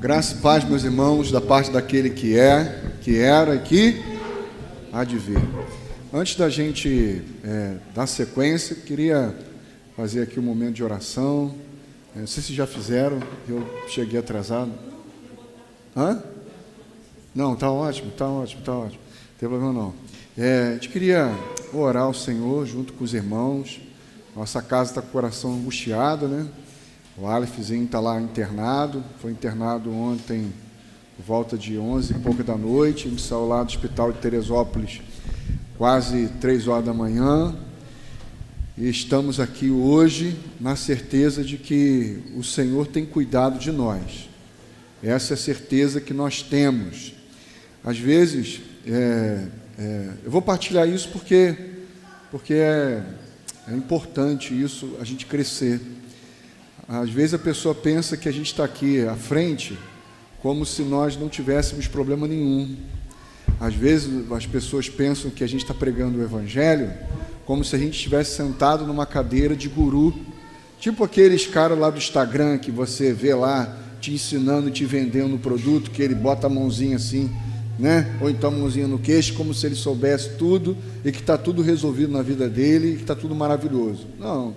Graça e paz, meus irmãos, da parte daquele que é, que era e que há de vir. Antes da gente dar sequência, queria fazer aqui um momento de oração. Não sei se já fizeram, eu cheguei atrasado. Hã? Não, tá ótimo. Não tem problema não. A gente queria orar ao Senhor junto com os irmãos. Nossa casa está com o coração angustiado, né? O Alephzinho está lá internado, foi internado ontem por volta de 11 e pouca da noite. A gente saiu lá do hospital de Teresópolis quase 3 horas da manhã. E estamos aqui hoje na certeza de que o Senhor tem cuidado de nós. Essa é a certeza que nós temos. Às vezes, eu vou partilhar isso porque é importante isso, a gente crescer. Às vezes a pessoa pensa que a gente está aqui à frente como se nós não tivéssemos problema nenhum. Às vezes as pessoas pensam que a gente está pregando o Evangelho como se a gente estivesse sentado numa cadeira de guru, tipo aqueles caras lá do Instagram que você vê lá te ensinando, te vendendo o produto, que ele bota a mãozinha assim, né? Ou então a mãozinha no queixo, como se ele soubesse tudo e que está tudo resolvido na vida dele e que está tudo maravilhoso. Não.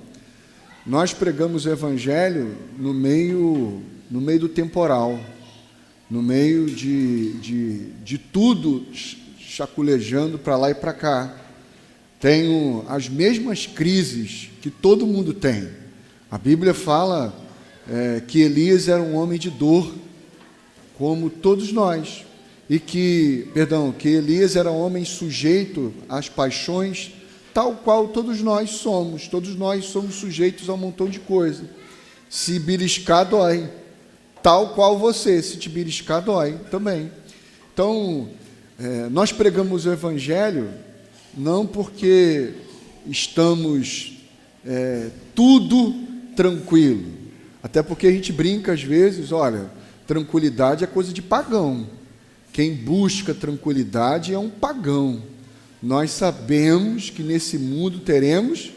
Nós pregamos o Evangelho no meio do temporal, no meio de tudo chaculejando para lá e para cá. Tenho as mesmas crises que todo mundo tem. A Bíblia fala que Elias era um homem de dor, como todos nós, e que Elias era um homem sujeito às paixões, tal qual todos nós somos sujeitos a um montão de coisa. Se beliscar, dói. Tal qual você, se te beliscar, dói também. Então, nós pregamos o Evangelho não porque estamos tudo tranquilo. Até porque a gente brinca às vezes, olha, tranquilidade é coisa de pagão. Quem busca tranquilidade é um pagão. Nós sabemos que nesse mundo teremos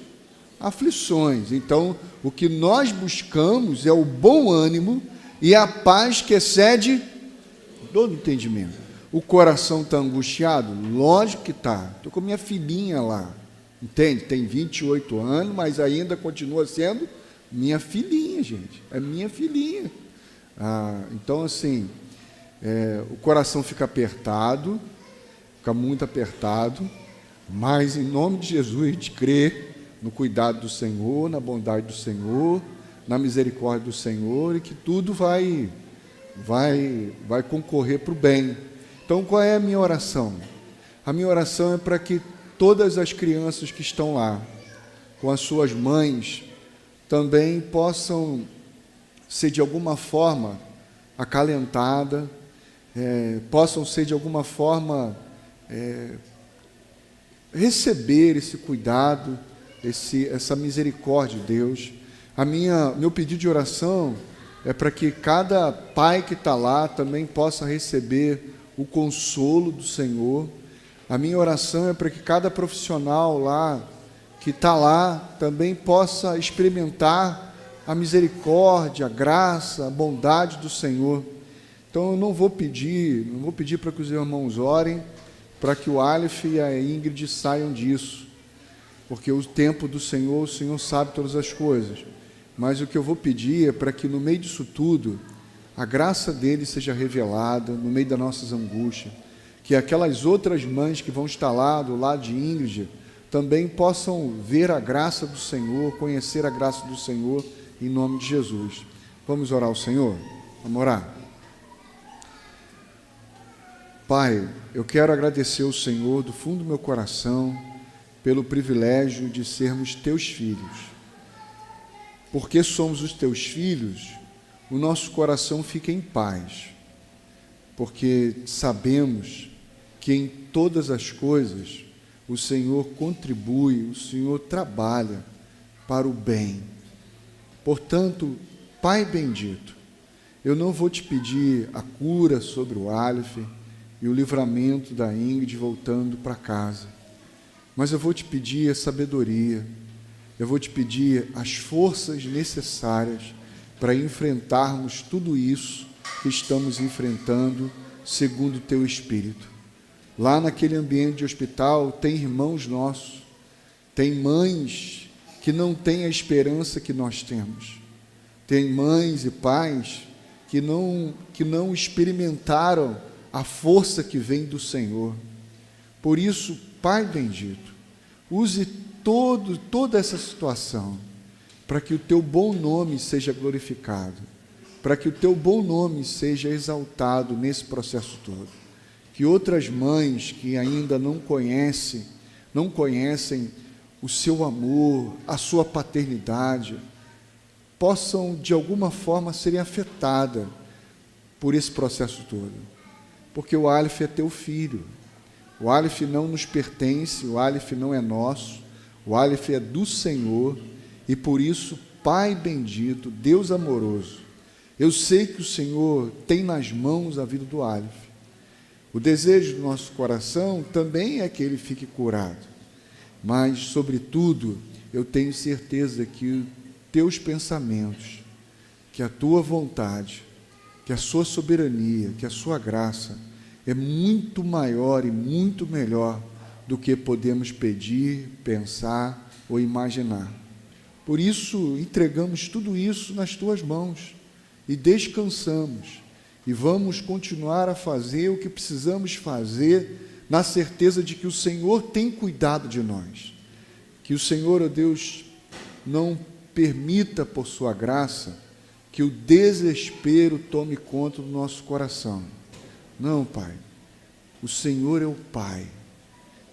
aflições. Então, o que nós buscamos é o bom ânimo e a paz que excede todo entendimento. O coração está angustiado? Lógico que está. Estou com minha filhinha lá, entende? Tem 28 anos, mas ainda continua sendo minha filhinha, gente. É minha filhinha. Então, assim, o coração fica apertado, fica muito apertado, mas em nome de Jesus a gente crê no cuidado do Senhor, na bondade do Senhor, na misericórdia do Senhor, e que tudo vai concorrer para o bem. Então, qual é a minha oração? A minha oração é para que todas as crianças que estão lá, com as suas mães, também possam ser de alguma forma acalentadas, possam ser de alguma forma receber esse cuidado, essa misericórdia de Deus. Meu pedido de oração é para que cada pai que está lá também possa receber o consolo do Senhor. A minha oração é para que cada profissional lá, que está lá, também possa experimentar a misericórdia, a graça, a bondade do Senhor. Então eu não vou pedir para que os irmãos orem para que o Aleph e a Ingrid saiam disso, porque o tempo do Senhor, o Senhor sabe todas as coisas, mas o que eu vou pedir é para que no meio disso tudo, a graça dele seja revelada, no meio das nossas angústias, que aquelas outras mães que vão estar lá, do lado de Ingrid, também possam ver a graça do Senhor, conhecer a graça do Senhor, em nome de Jesus. Vamos orar ao Senhor? Vamos orar. Pai, eu quero agradecer ao Senhor do fundo do meu coração pelo privilégio de sermos teus filhos. Porque somos os teus filhos, o nosso coração fica em paz, porque sabemos que em todas as coisas o Senhor contribui, o Senhor trabalha para o bem. Portanto, Pai bendito, eu não vou te pedir a cura sobre o Aleph e o livramento da Ingrid voltando para casa, mas eu vou te pedir a sabedoria, eu vou te pedir as forças necessárias para enfrentarmos tudo isso que estamos enfrentando segundo o Teu Espírito. Lá naquele ambiente de hospital tem irmãos nossos, tem mães que não têm a esperança que nós temos, tem mães e pais que não experimentaram a força que vem do Senhor. Por isso, Pai bendito, use toda essa situação para que o Teu bom nome seja glorificado, para que o Teu bom nome seja exaltado nesse processo todo. Que outras mães que ainda não conhecem o Seu amor, a Sua paternidade, possam de alguma forma serem afetadas por esse processo todo. Porque o Aleph é Teu filho, o Aleph não nos pertence, o Aleph não é nosso, o Aleph é do Senhor, e por isso, Pai bendito, Deus amoroso, eu sei que o Senhor tem nas mãos a vida do Aleph. O desejo do nosso coração também é que ele fique curado, mas, sobretudo, eu tenho certeza que Teus pensamentos, que a Tua vontade, que a Sua soberania, que a Sua graça é muito maior e muito melhor do que podemos pedir, pensar ou imaginar. Por isso, entregamos tudo isso nas Tuas mãos e descansamos e vamos continuar a fazer o que precisamos fazer na certeza de que o Senhor tem cuidado de nós. Que o Senhor, ó Deus, não permita, por Sua graça, que o desespero tome conta do nosso coração. Não, Pai, o Senhor é o Pai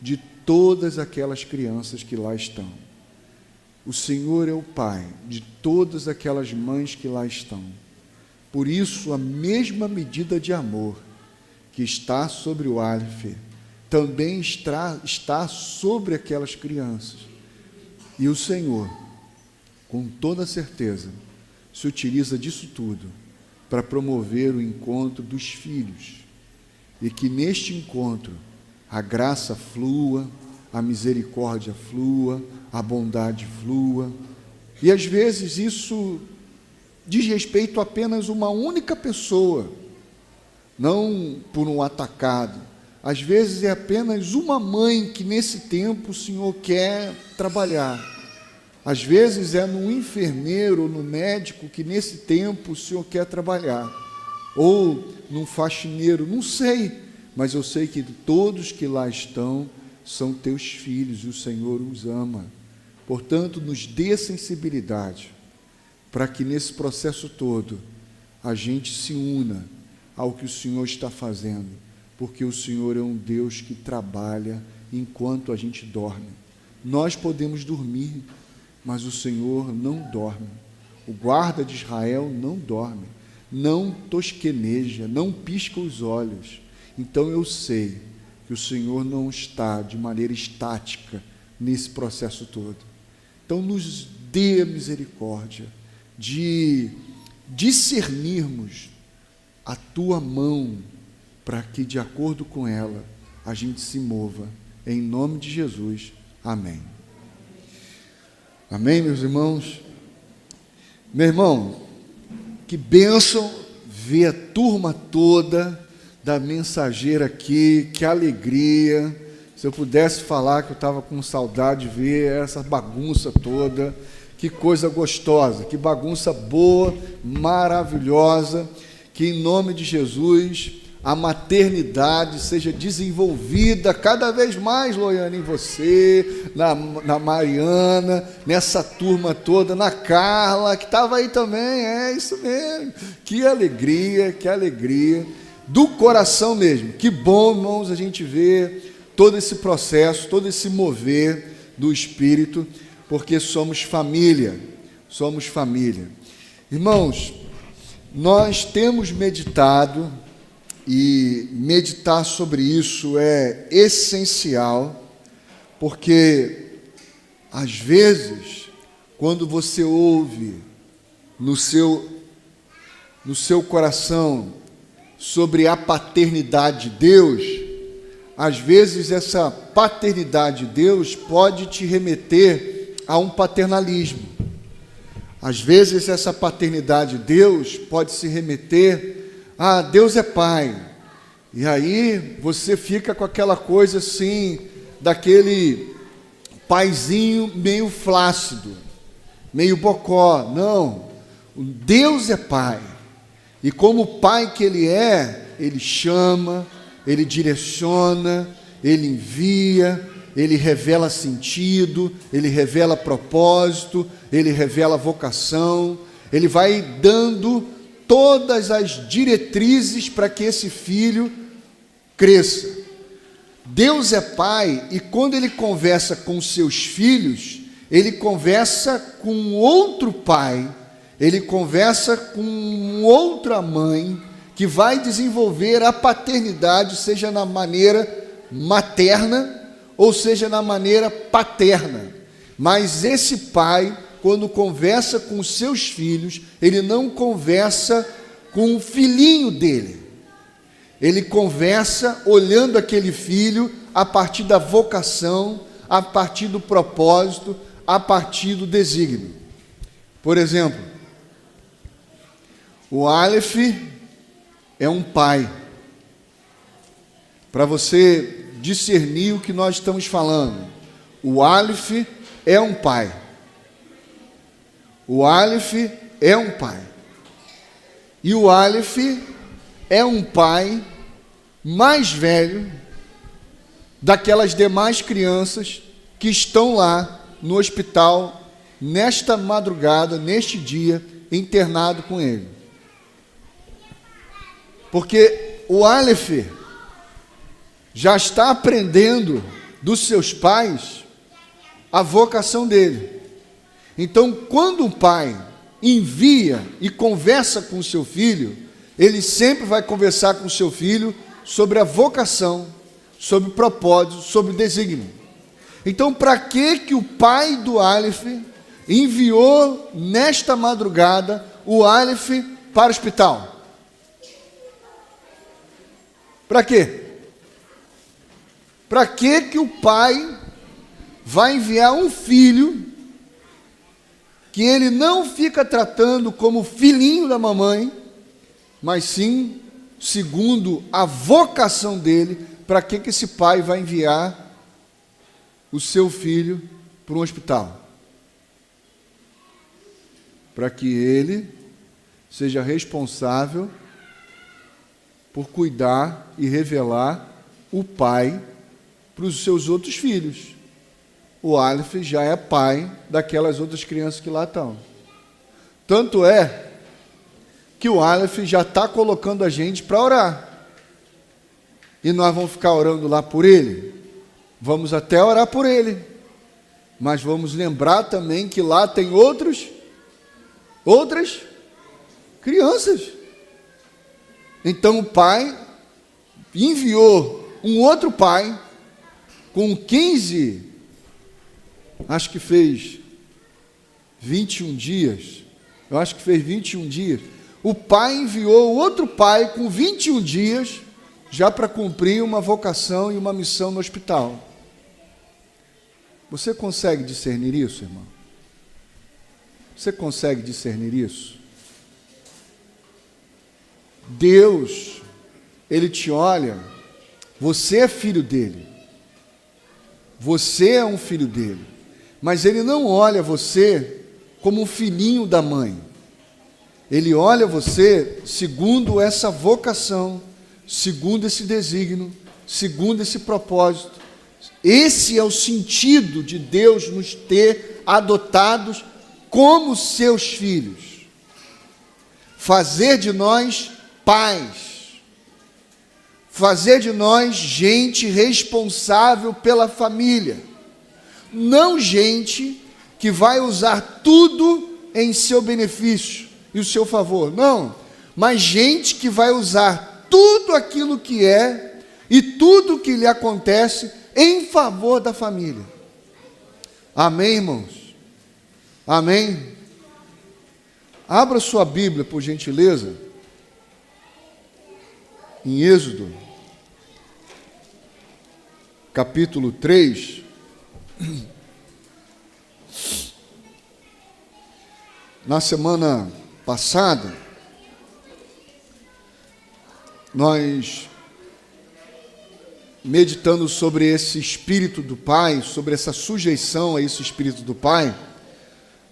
de todas aquelas crianças que lá estão. O Senhor é o Pai de todas aquelas mães que lá estão. Por isso, a mesma medida de amor que está sobre o Aleph também está sobre aquelas crianças. E o Senhor, com toda certeza, se utiliza disso tudo para promover o encontro dos filhos, e que neste encontro a graça flua, a misericórdia flua, a bondade flua, e às vezes isso diz respeito a apenas uma única pessoa, não por um atacado. Às vezes é apenas uma mãe que nesse tempo o Senhor quer trabalhar. Às vezes é no enfermeiro ou no médico que nesse tempo o Senhor quer trabalhar. Ou num faxineiro, não sei, mas eu sei que todos que lá estão são Teus filhos e o Senhor os ama. Portanto, nos dê sensibilidade para que nesse processo todo a gente se una ao que o Senhor está fazendo, porque o Senhor é um Deus que trabalha enquanto a gente dorme. Nós podemos dormir, mas o Senhor não dorme. O guarda de Israel não dorme, não tosqueneja, não pisca os olhos. Então eu sei que o Senhor não está de maneira estática nesse processo todo. Então nos dê a misericórdia de discernirmos a Tua mão, para que de acordo com ela a gente se mova, em nome de Jesus, amém. Amém, meus irmãos? Meu irmão, que bênção ver a turma toda da Mensageira aqui, que alegria. Se eu pudesse falar que eu estava com saudade de ver essa bagunça toda, que coisa gostosa, que bagunça boa, maravilhosa, que em nome de Jesus a maternidade seja desenvolvida cada vez mais, Loiane, em você, na Mariana, nessa turma toda, na Carla, que estava aí também, é isso mesmo, que alegria, do coração mesmo, que bom, irmãos, a gente ver todo esse processo, todo esse mover do Espírito, porque somos família. Irmãos, nós temos meditado, e meditar sobre isso é essencial, porque às vezes, quando você ouve no seu coração sobre a paternidade de Deus, às vezes essa paternidade de Deus pode te remeter a um paternalismo. Às vezes essa paternidade de Deus pode se remeter Ah, Deus é Pai. E aí você fica com aquela coisa assim, daquele paizinho meio flácido, meio bocó. Não, Deus é Pai. E como Pai que Ele é, Ele chama, Ele direciona, Ele envia, Ele revela sentido, Ele revela propósito, Ele revela vocação, Ele vai dando todas as diretrizes para que esse filho cresça. Deus é Pai, e quando Ele conversa com seus filhos, Ele conversa com outro pai, Ele conversa com outra mãe, que vai desenvolver a paternidade, seja na maneira materna, ou seja na maneira paterna. Mas esse pai, quando conversa com os seus filhos, ele não conversa com o filhinho dele. Ele conversa olhando aquele filho a partir da vocação, a partir do propósito, a partir do desígnio. Por exemplo, o Aleph é um pai. Para você discernir o que nós estamos falando, o Aleph é um pai. O Aleph é um pai. E o Aleph é um pai mais velho daquelas demais crianças que estão lá no hospital, nesta madrugada, neste dia, internado com ele. Porque o Aleph já está aprendendo dos seus pais a vocação dele. Então, quando o pai envia e conversa com o seu filho, ele sempre vai conversar com o seu filho sobre a vocação, sobre o propósito, sobre o desígnio. Então, para que o pai do Aleph enviou nesta madrugada o Aleph para o hospital? Para quê? Para que o pai vai enviar um filho que ele não fica tratando como filhinho da mamãe, mas sim, segundo a vocação dele, para que esse pai vai enviar o seu filho para um hospital? Para que ele seja responsável por cuidar e revelar o pai para os seus outros filhos. O Aleph já é pai daquelas outras crianças que lá estão. Tanto é que o Aleph já está colocando a gente para orar. E nós vamos ficar orando lá por ele? Vamos até orar por ele. Mas vamos lembrar também que lá tem outras crianças. Então o pai enviou um outro pai com 15, acho que fez 21 dias, eu acho que fez 21 dias, o pai enviou outro pai com 21 dias, já para cumprir uma vocação e uma missão no hospital. Você consegue discernir isso, irmão? Você consegue discernir isso? Deus, Ele te olha, você é filho dele, você é um filho dele, mas Ele não olha você como um filhinho da mãe. Ele olha você segundo essa vocação, segundo esse desígnio, segundo esse propósito. Esse é o sentido de Deus nos ter adotados como seus filhos. Fazer de nós pais. Fazer de nós gente responsável pela família. Não gente que vai usar tudo em seu benefício e o seu favor. Não, mas gente que vai usar tudo aquilo que é e tudo que lhe acontece em favor da família. Amém, irmãos? Amém? Abra sua Bíblia, por gentileza, em Êxodo, capítulo 3. Na semana passada, nós, meditando sobre esse Espírito do Pai, sobre essa sujeição a esse Espírito do Pai,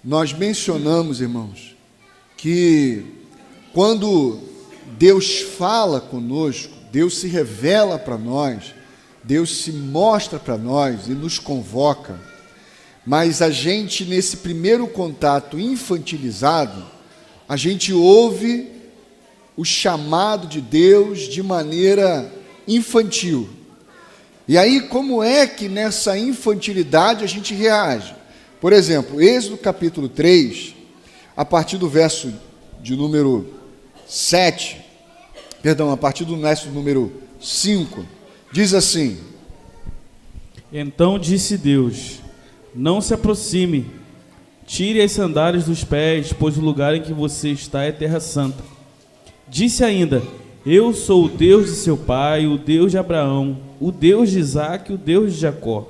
nós mencionamos, irmãos, que quando Deus fala conosco, Deus se revela para nós, Deus se mostra para nós e nos convoca, mas a gente, nesse primeiro contato infantilizado, a gente ouve o chamado de Deus de maneira infantil. E aí, como é que nessa infantilidade a gente reage? Por exemplo, Êxodo capítulo 3, a partir do verso de número 7, a partir do verso número 5, diz assim: Então disse Deus: Não se aproxime, tire as sandálias dos pés, pois o lugar em que você está é terra santa. Disse ainda: Eu sou o Deus de seu pai, o Deus de Abraão, o Deus de Isaque, o Deus de Jacó.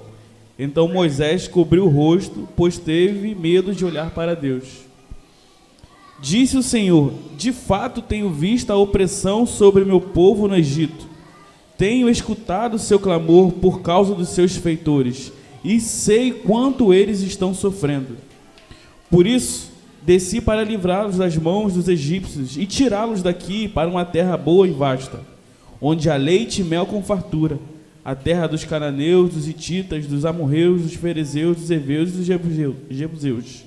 Então Moisés cobriu o rosto, pois teve medo de olhar para Deus. Disse o Senhor: De fato tenho visto a opressão sobre meu povo no Egito. Tenho escutado o seu clamor por causa dos seus feitores, e sei quanto eles estão sofrendo. Por isso, desci para livrá-los das mãos dos egípcios e tirá-los daqui para uma terra boa e vasta, onde há leite e mel com fartura, a terra dos cananeus, dos hititas, dos amorreus, dos ferezeus, dos heveus e dos jebuseus.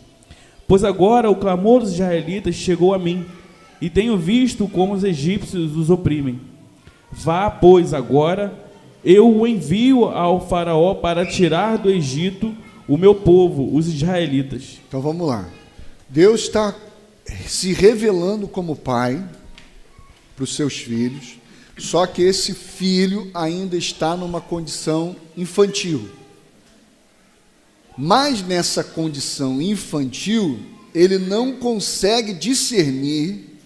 Pois agora o clamor dos israelitas chegou a mim, e tenho visto como os egípcios os oprimem. Vá, pois, agora, eu o envio ao faraó para tirar do Egito o meu povo, os israelitas. Então vamos lá. Deus está se revelando como pai para os seus filhos, só que esse filho ainda está numa condição infantil. Mas nessa condição infantil, ele não consegue discernir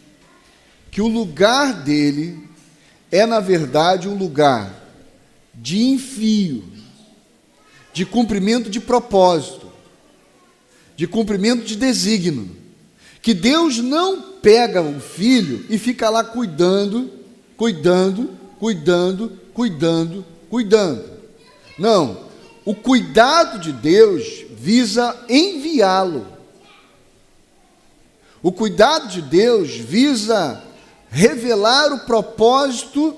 que o lugar dele é, na verdade, um lugar de enfio, de cumprimento de propósito, de cumprimento de desígnio, que Deus não pega o filho e fica lá cuidando. Não, o cuidado de Deus visa enviá-lo. O cuidado de Deus visa revelar o propósito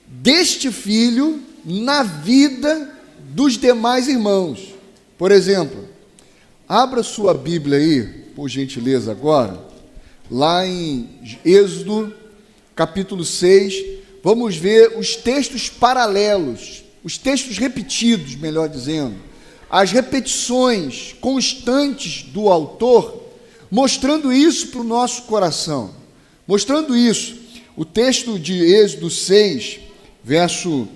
deste filho na vida dos demais irmãos. Por exemplo, abra sua Bíblia aí, por gentileza agora, lá em Êxodo, capítulo 6, vamos ver os textos paralelos, os textos repetidos, melhor dizendo, as repetições constantes do autor, mostrando isso para o nosso coração, mostrando isso. O texto de Êxodo 6, verso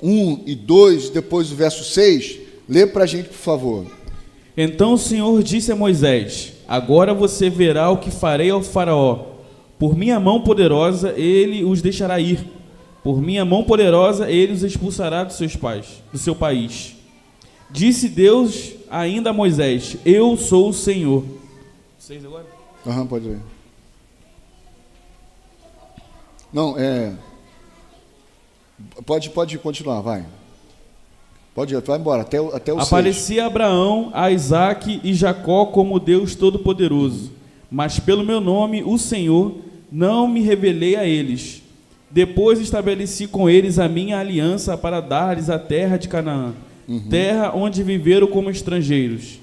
1 e 2, depois do verso 6, lê para a gente, por favor. Então o Senhor disse a Moisés: Agora você verá o que farei ao faraó. Por minha mão poderosa ele os deixará ir. Por minha mão poderosa ele os expulsará dos seus pais, do seu país. Disse Deus ainda a Moisés: Eu sou o Senhor. 6 agora? Pode ler. Não, Pode continuar, vai. Vai embora, até o Aparecia a Abraão, a Isaque e Jacó como Deus Todo-Poderoso, mas pelo meu nome, o Senhor, não me revelei a eles. Depois estabeleci com eles a minha aliança para dar-lhes a terra de Canaã, terra onde viveram como estrangeiros.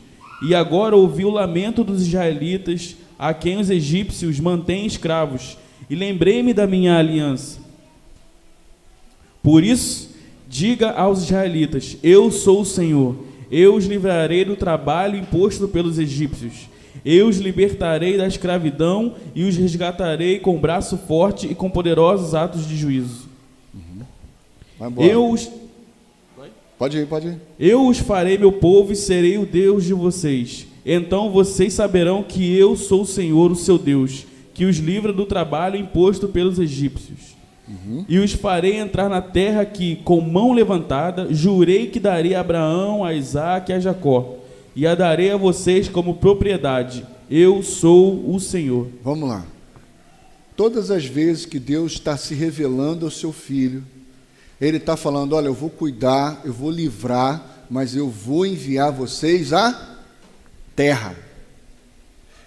E agora ouvi o lamento dos israelitas, a quem os egípcios mantêm escravos, e lembrei-me da minha aliança. Por isso, diga aos israelitas: Eu sou o Senhor, eu os livrarei do trabalho imposto pelos egípcios, eu os libertarei da escravidão e os resgatarei com braço forte e com poderosos atos de juízo. Vai embora. Pode ir. Eu os farei meu povo e serei o Deus de vocês. Então vocês saberão que eu sou o Senhor, o seu Deus, que os livra do trabalho imposto pelos egípcios. E os farei entrar na terra que, com mão levantada, jurei que daria a Abraão, a Isaque e a Jacó, e a darei a vocês como propriedade. Eu sou o Senhor. Vamos lá. Todas as vezes que Deus está se revelando ao seu filho, Ele está falando, olha, eu vou cuidar, eu vou livrar, mas eu vou enviar vocês à terra.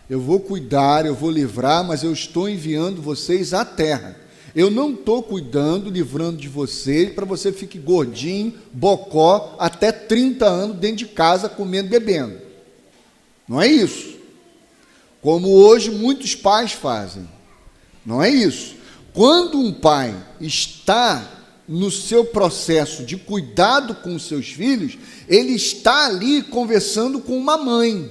Eu vou cuidar, eu vou livrar, mas eu estou enviando vocês à terra. Eu não estou cuidando, livrando de vocês, para você fique gordinho, bocó, até 30 anos dentro de casa, comendo e bebendo. Não é isso. Como hoje muitos pais fazem. Não é isso. Quando um pai está no seu processo de cuidado com os seus filhos, ele está ali conversando com uma mãe.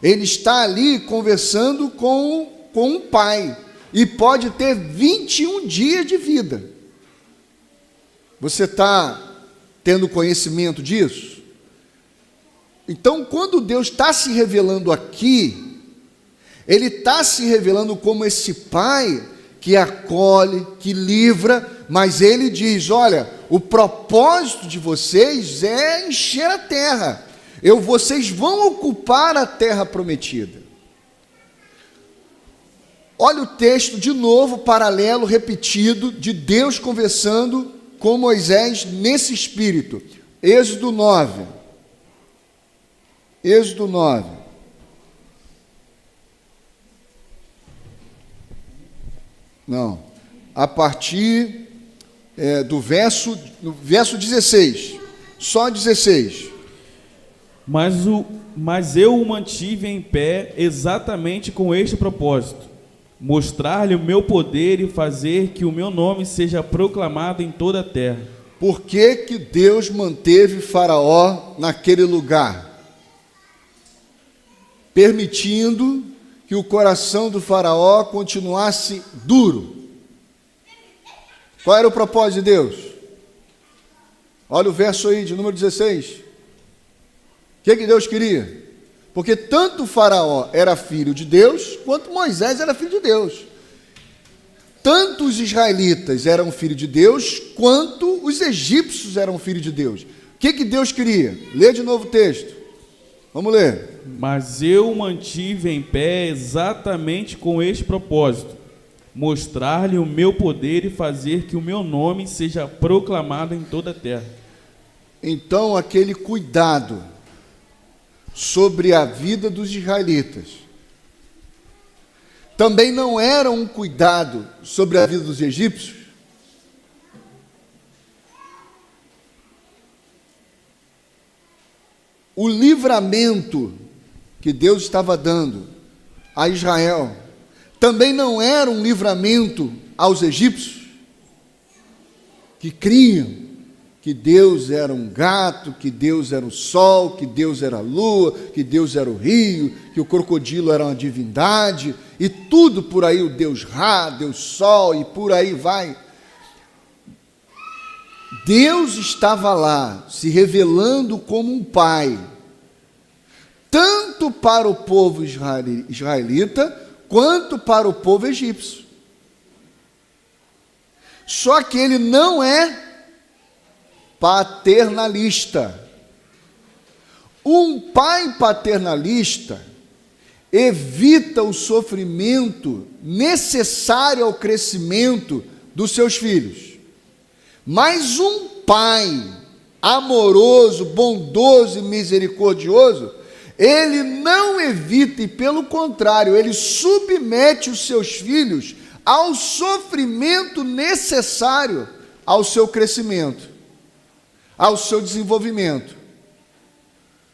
Ele está ali conversando com um pai. E pode ter 21 dias de vida. Você está tendo conhecimento disso? Então, quando Deus está se revelando aqui, Ele está se revelando como esse pai que acolhe, que livra, mas Ele diz, olha, o propósito de vocês é encher a terra. Vocês vão ocupar a terra prometida. Olha o texto de novo, paralelo, repetido, de Deus conversando com Moisés nesse espírito. Êxodo 9. Êxodo 9. Não. A partir do verso 16. Só 16. Mas eu o mantive em pé exatamente com este propósito: mostrar-lhe o meu poder e fazer que o meu nome seja proclamado em toda a terra. Por que que Deus manteve Faraó naquele lugar? Permitindo que o coração do Faraó continuasse duro. Qual era o propósito de Deus? Olha o verso aí de número 16. O que Deus queria? Porque tanto o Faraó era filho de Deus, quanto Moisés era filho de Deus. Tanto os israelitas eram filhos de Deus, quanto os egípcios eram filhos de Deus. O que Deus queria? Lê de novo o texto. Vamos ler. Mas eu o mantive em pé exatamente com este propósito: mostrar-lhe o meu poder e fazer que o meu nome seja proclamado em toda a terra. Então, aquele cuidado sobre a vida dos israelitas também não era um cuidado sobre a vida dos egípcios? O livramento que Deus estava dando a Israel também não era um livramento aos egípcios, que criam que Deus era um gato, que Deus era o sol, que Deus era a lua, que Deus era o rio, que o crocodilo era uma divindade, e tudo por aí, o Deus Ra, Deus Sol, e por aí vai. Deus estava lá, se revelando como um pai, tanto para o povo israelita, quanto para o povo egípcio. Só que ele não é paternalista. Um pai paternalista evita o sofrimento necessário ao crescimento dos seus filhos. Mas um pai amoroso, bondoso e misericordioso, ele não evita, e pelo contrário, ele submete os seus filhos ao sofrimento necessário ao seu crescimento, ao seu desenvolvimento.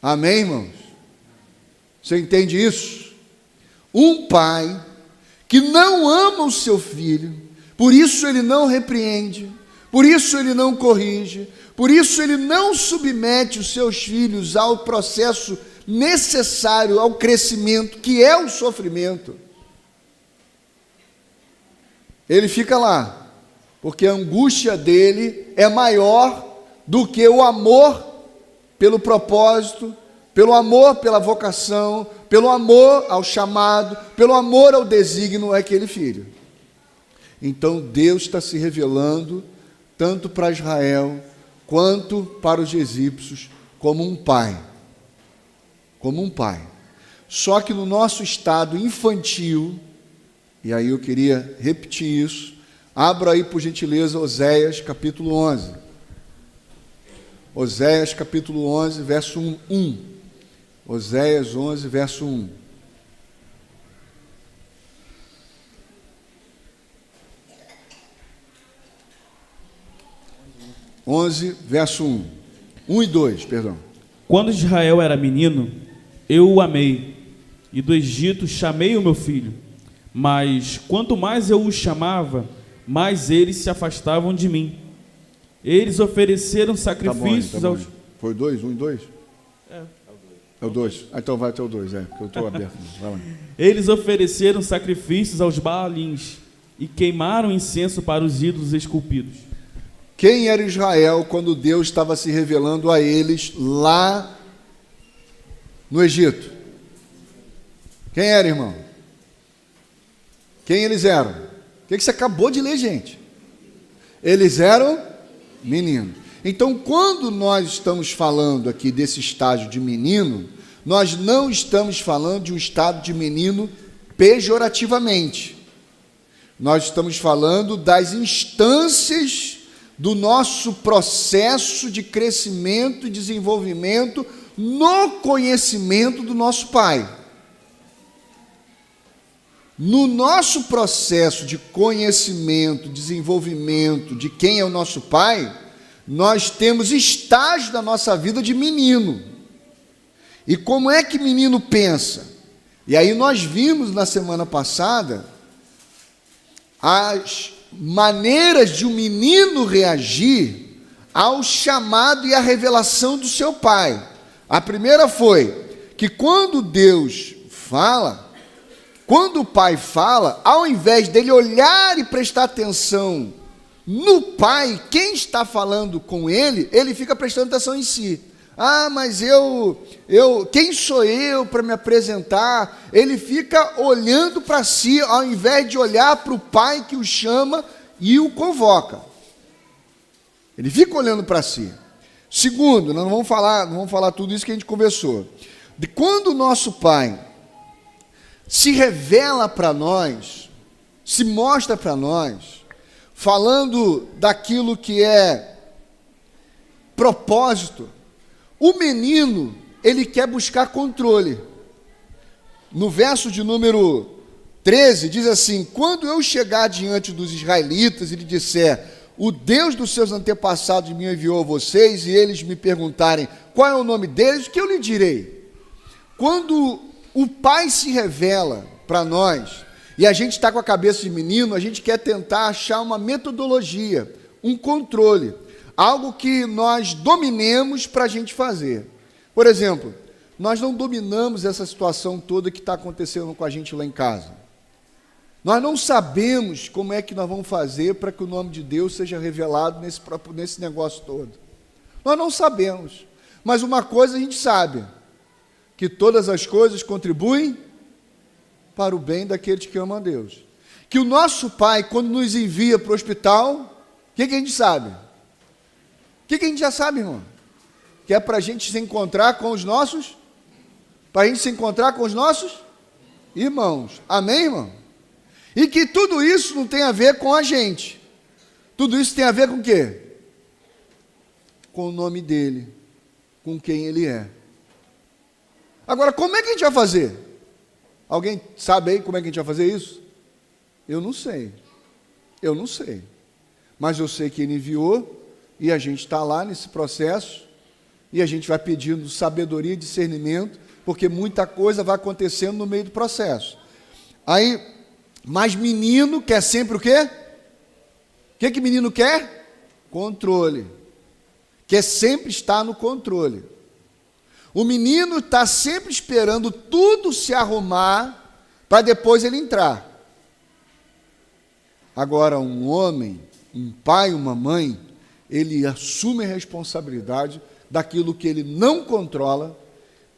Amém, irmãos? Você entende isso? Um pai que não ama o seu filho, por isso ele não repreende, por isso ele não corrige, por isso ele não submete os seus filhos ao processo necessário ao crescimento, que é o sofrimento. Ele fica lá, porque a angústia dele é maior do que o amor pelo propósito, pelo amor pela vocação, pelo amor ao chamado, pelo amor ao desígnio daquele filho. Então Deus está se revelando tanto para Israel quanto para os egípcios como um pai. Como um pai. Só que no nosso estado infantil, E aí eu queria repetir isso. Abra aí, por gentileza, Oséias, capítulo 11. Oséias, capítulo 11, verso 1. Oséias 11, verso 1. Verso 1. 1 e 2, perdão. Quando Israel era menino, eu o amei, e do Egito chamei o meu filho. Mas quanto mais eu os chamava, mais eles se afastavam de mim. Eles ofereceram sacrifícios Tá bom. aos... Foi o 2? 1 e 2? É. É o 2. Ah, então vai até o 2, porque eu estou aberto. Vai lá. Eles ofereceram sacrifícios aos Baalins e queimaram incenso para os ídolos esculpidos. Quem era Israel quando Deus estava se revelando a eles lá no Egito? Quem era, irmão? Quem eles eram? O que você acabou de ler, gente? Eles eram meninos. Então, quando nós estamos falando aqui desse estágio de menino, nós não estamos falando de um estado de menino pejorativamente. Nós estamos falando das instâncias do nosso processo de crescimento e desenvolvimento no conhecimento do nosso Pai. No nosso processo de conhecimento, desenvolvimento de quem é o nosso Pai, nós temos estágios da nossa vida de menino. E como é que menino pensa? E aí nós vimos na semana passada as maneiras de um menino reagir ao chamado e à revelação do seu pai. A primeira foi que quando Deus fala, quando o pai fala, ao invés dele olhar e prestar atenção no pai, quem está falando com ele, ele fica prestando atenção em si. Ah, mas quem sou eu para me apresentar? Ele fica olhando para si, ao invés de olhar para o pai que o chama e o convoca. Ele fica olhando para si. Segundo, nós não vamos falar tudo isso que a gente conversou. De quando o nosso pai se revela para nós, se mostra para nós, falando daquilo que é propósito, o menino, ele quer buscar controle. No verso de número 13, diz assim: quando eu chegar diante dos israelitas e lhe disser, o Deus dos seus antepassados me enviou a vocês, e eles me perguntarem qual é o nome deles, o que eu lhe direi? Quando o Pai se revela para nós, e a gente está com a cabeça de menino, a gente quer tentar achar uma metodologia, um controle, algo que nós dominemos para a gente fazer. Por exemplo, nós não dominamos essa situação toda que está acontecendo com a gente lá em casa. Nós não sabemos como é que nós vamos fazer para que o nome de Deus seja revelado nesse negócio todo. Nós não sabemos. Mas uma coisa a gente sabe, que todas as coisas contribuem para o bem daqueles que amam a Deus. Que o nosso Pai, quando nos envia para o hospital, o que a gente sabe? O que a gente já sabe, irmão? Que é para a gente se encontrar com os nossos, para a gente se encontrar com os nossos irmãos. Amém, irmão? E que tudo isso não tem a ver com a gente. Tudo isso tem a ver com o quê? Com o nome dele, com quem ele é. Agora, como é que a gente vai fazer? Alguém sabe aí como é que a gente vai fazer isso? Eu não sei. Eu não sei. Mas eu sei que ele enviou, e a gente está lá nesse processo, e a gente vai pedindo sabedoria e discernimento, porque muita coisa vai acontecendo no meio do processo. Aí, mas menino quer sempre o quê? O que menino quer? Controle. Quer sempre estar no controle. O menino está sempre esperando tudo se arrumar para depois ele entrar. Agora, um homem, um pai, uma mãe, ele assume a responsabilidade daquilo que ele não controla,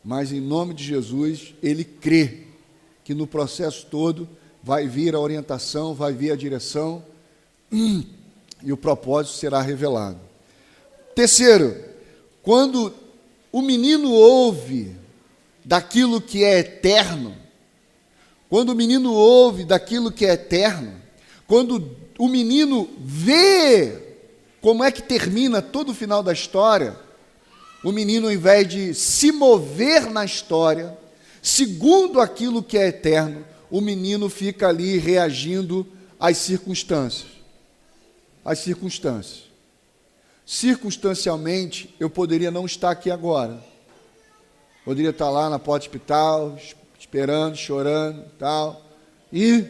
mas em nome de Jesus, ele crê que no processo todo vai vir a orientação, vai vir a direção e o propósito será revelado. Terceiro, quando o menino ouve daquilo que é eterno, quando o menino ouve daquilo que é eterno, quando o menino vê como é que termina todo o final da história, o menino, ao invés de se mover na história, segundo aquilo que é eterno, o menino fica ali reagindo às circunstâncias. Às circunstâncias. Circunstancialmente, eu poderia não estar aqui agora. Poderia estar lá na porta do hospital, esperando, chorando, tal, e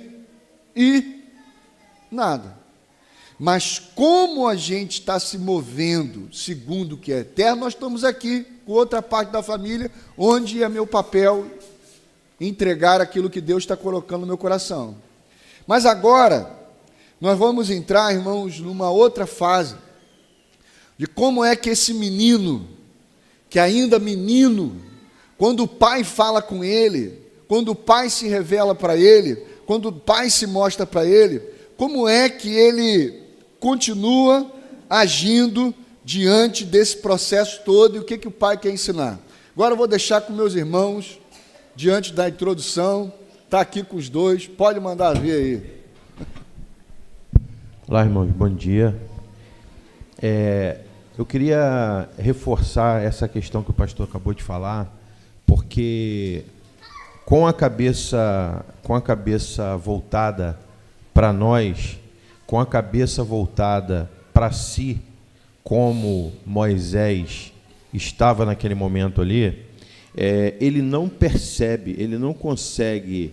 nada. Mas como a gente está se movendo segundo o que é eterno, nós estamos aqui com outra parte da família, onde é meu papel entregar aquilo que Deus está colocando no meu coração. Mas agora, nós vamos entrar, irmãos, numa outra fase, de como é que esse menino, que ainda menino, quando o pai fala com ele, quando o pai se revela para ele, quando o pai se mostra para ele, como é que ele continua agindo diante desse processo todo e o que o pai quer ensinar. Agora eu vou deixar com meus irmãos, diante da introdução, está aqui com os dois, pode mandar ver aí. Olá, irmãos, bom dia. Eu queria reforçar essa questão que o pastor acabou de falar, porque com a cabeça voltada para nós, com a cabeça voltada para si, como Moisés estava naquele momento ali, ele não percebe, ele não consegue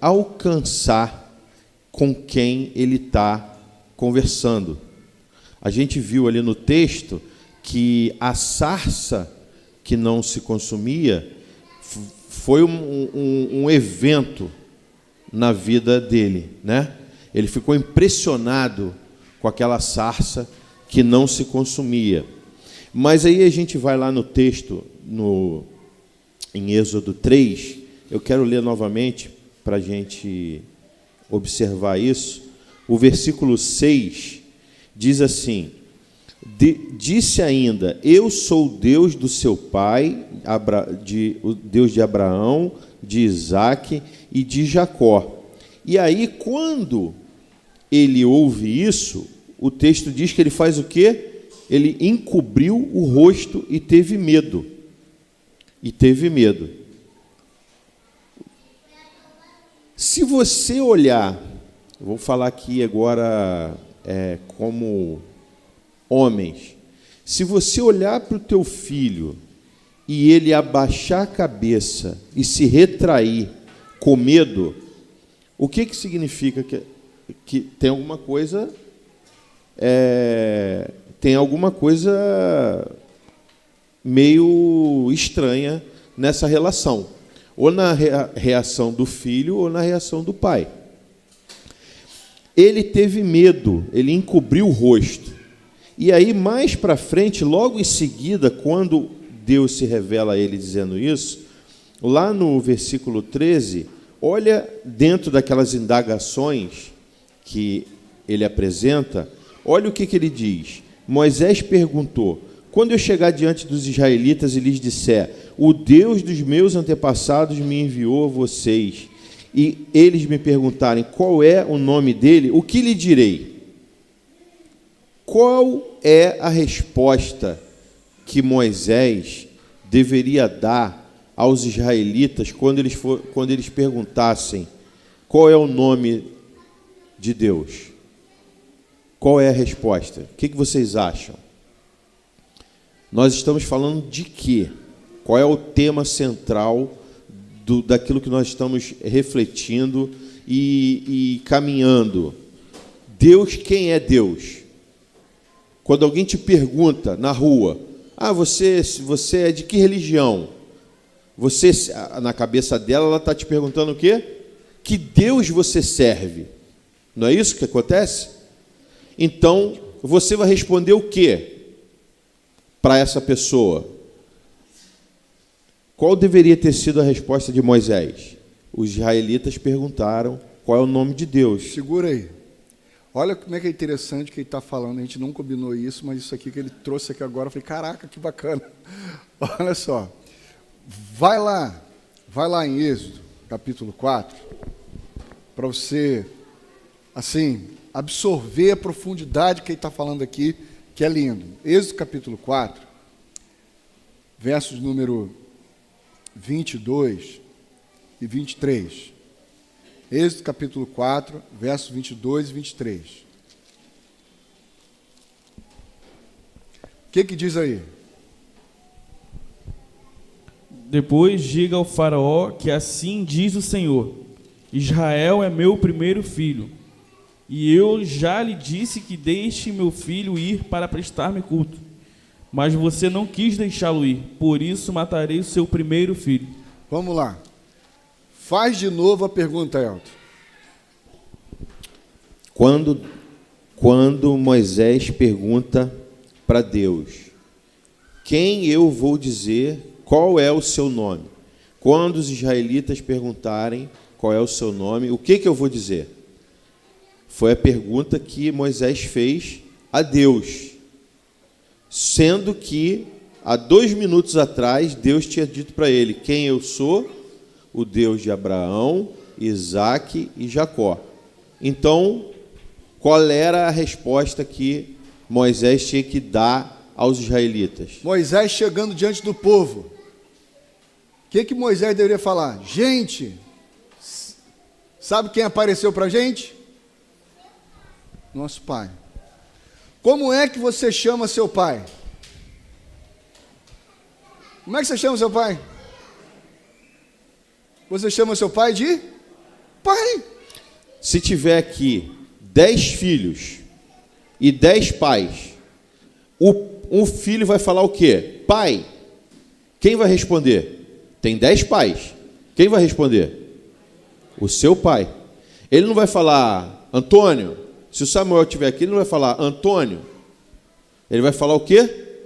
alcançar com quem ele está conversando. A gente viu ali no texto que a sarça que não se consumia foi um evento na vida dele, né? Ele ficou impressionado com aquela sarça que não se consumia. Mas aí a gente vai lá no texto, em Êxodo 3, eu quero ler novamente para a gente observar isso. O versículo 6 diz assim: disse ainda, eu sou o Deus do seu pai, o Deus de Abraão, de Isaque e de Jacó. E aí, quando ele ouve isso, o texto diz que ele faz o quê? Ele encobriu o rosto e teve medo. Se você olhar, eu vou falar aqui agora como homens, se você olhar para o teu filho e ele abaixar a cabeça e se retrair com medo, o que significa? Que tem alguma coisa meio estranha nessa relação, ou na reação do filho ou na reação do pai. Ele teve medo, ele encobriu o rosto. E aí, mais para frente, logo em seguida, quando Deus se revela a ele dizendo isso, lá no versículo 13, olha dentro daquelas indagações que ele apresenta, olha o que ele diz. Moisés perguntou: quando eu chegar diante dos israelitas e lhes disser, o Deus dos meus antepassados me enviou a vocês, e eles me perguntarem qual é o nome dele, o que lhe direi? Qual é a resposta que Moisés deveria dar aos israelitas quando eles perguntassem qual é o nome de Deus? Qual é a resposta? O que vocês acham? Nós estamos falando de quê? Qual é o tema central daquilo que nós estamos refletindo e caminhando? Deus, quem é Deus? Quando alguém te pergunta na rua, você é de que religião? Você, na cabeça dela, ela está te perguntando o quê? Que Deus você serve? Não é isso que acontece? Então, você vai responder o quê para essa pessoa? Qual deveria ter sido a resposta de Moisés? Os israelitas perguntaram qual é o nome de Deus. Segura aí. Olha como é que é interessante que ele está falando. A gente não combinou isso, mas isso aqui que ele trouxe aqui agora, eu falei, caraca, que bacana. Olha só. Vai lá em Êxodo, capítulo 4, para você, assim, absorver a profundidade que ele está falando aqui, que é lindo. Êxodo capítulo 4, versos número 22 e 23. Êxodo capítulo 4, versos 22 e 23. O que diz aí? Depois diga ao faraó que assim diz o Senhor: Israel é meu primeiro filho, e eu já lhe disse que deixe meu filho ir para prestar-me culto. Mas você não quis deixá-lo ir, por isso matarei o seu primeiro filho. Vamos lá. Faz de novo a pergunta, Elton. Quando Moisés pergunta para Deus: quem eu vou dizer, qual é o seu nome? Quando os israelitas perguntarem qual é o seu nome, o que eu vou dizer? Foi a pergunta que Moisés fez a Deus, sendo que há 2 minutos atrás Deus tinha dito para ele: quem eu sou? O Deus de Abraão, Isaque e Jacó. Então, qual era a resposta que Moisés tinha que dar aos israelitas? Moisés chegando diante do povo. O que Moisés deveria falar? Gente, sabe quem apareceu para a gente? Nosso pai. Como é que você chama seu pai? Como é que você chama seu pai? Você chama seu pai de pai. Se tiver aqui 10 filhos e 10 pais, um filho vai falar o quê? Pai. Quem vai responder? Tem 10 pais. Quem vai responder? O seu pai. Ele não vai falar Antônio. Se o Samuel estiver aqui, ele não vai falar Antônio. Ele vai falar o quê?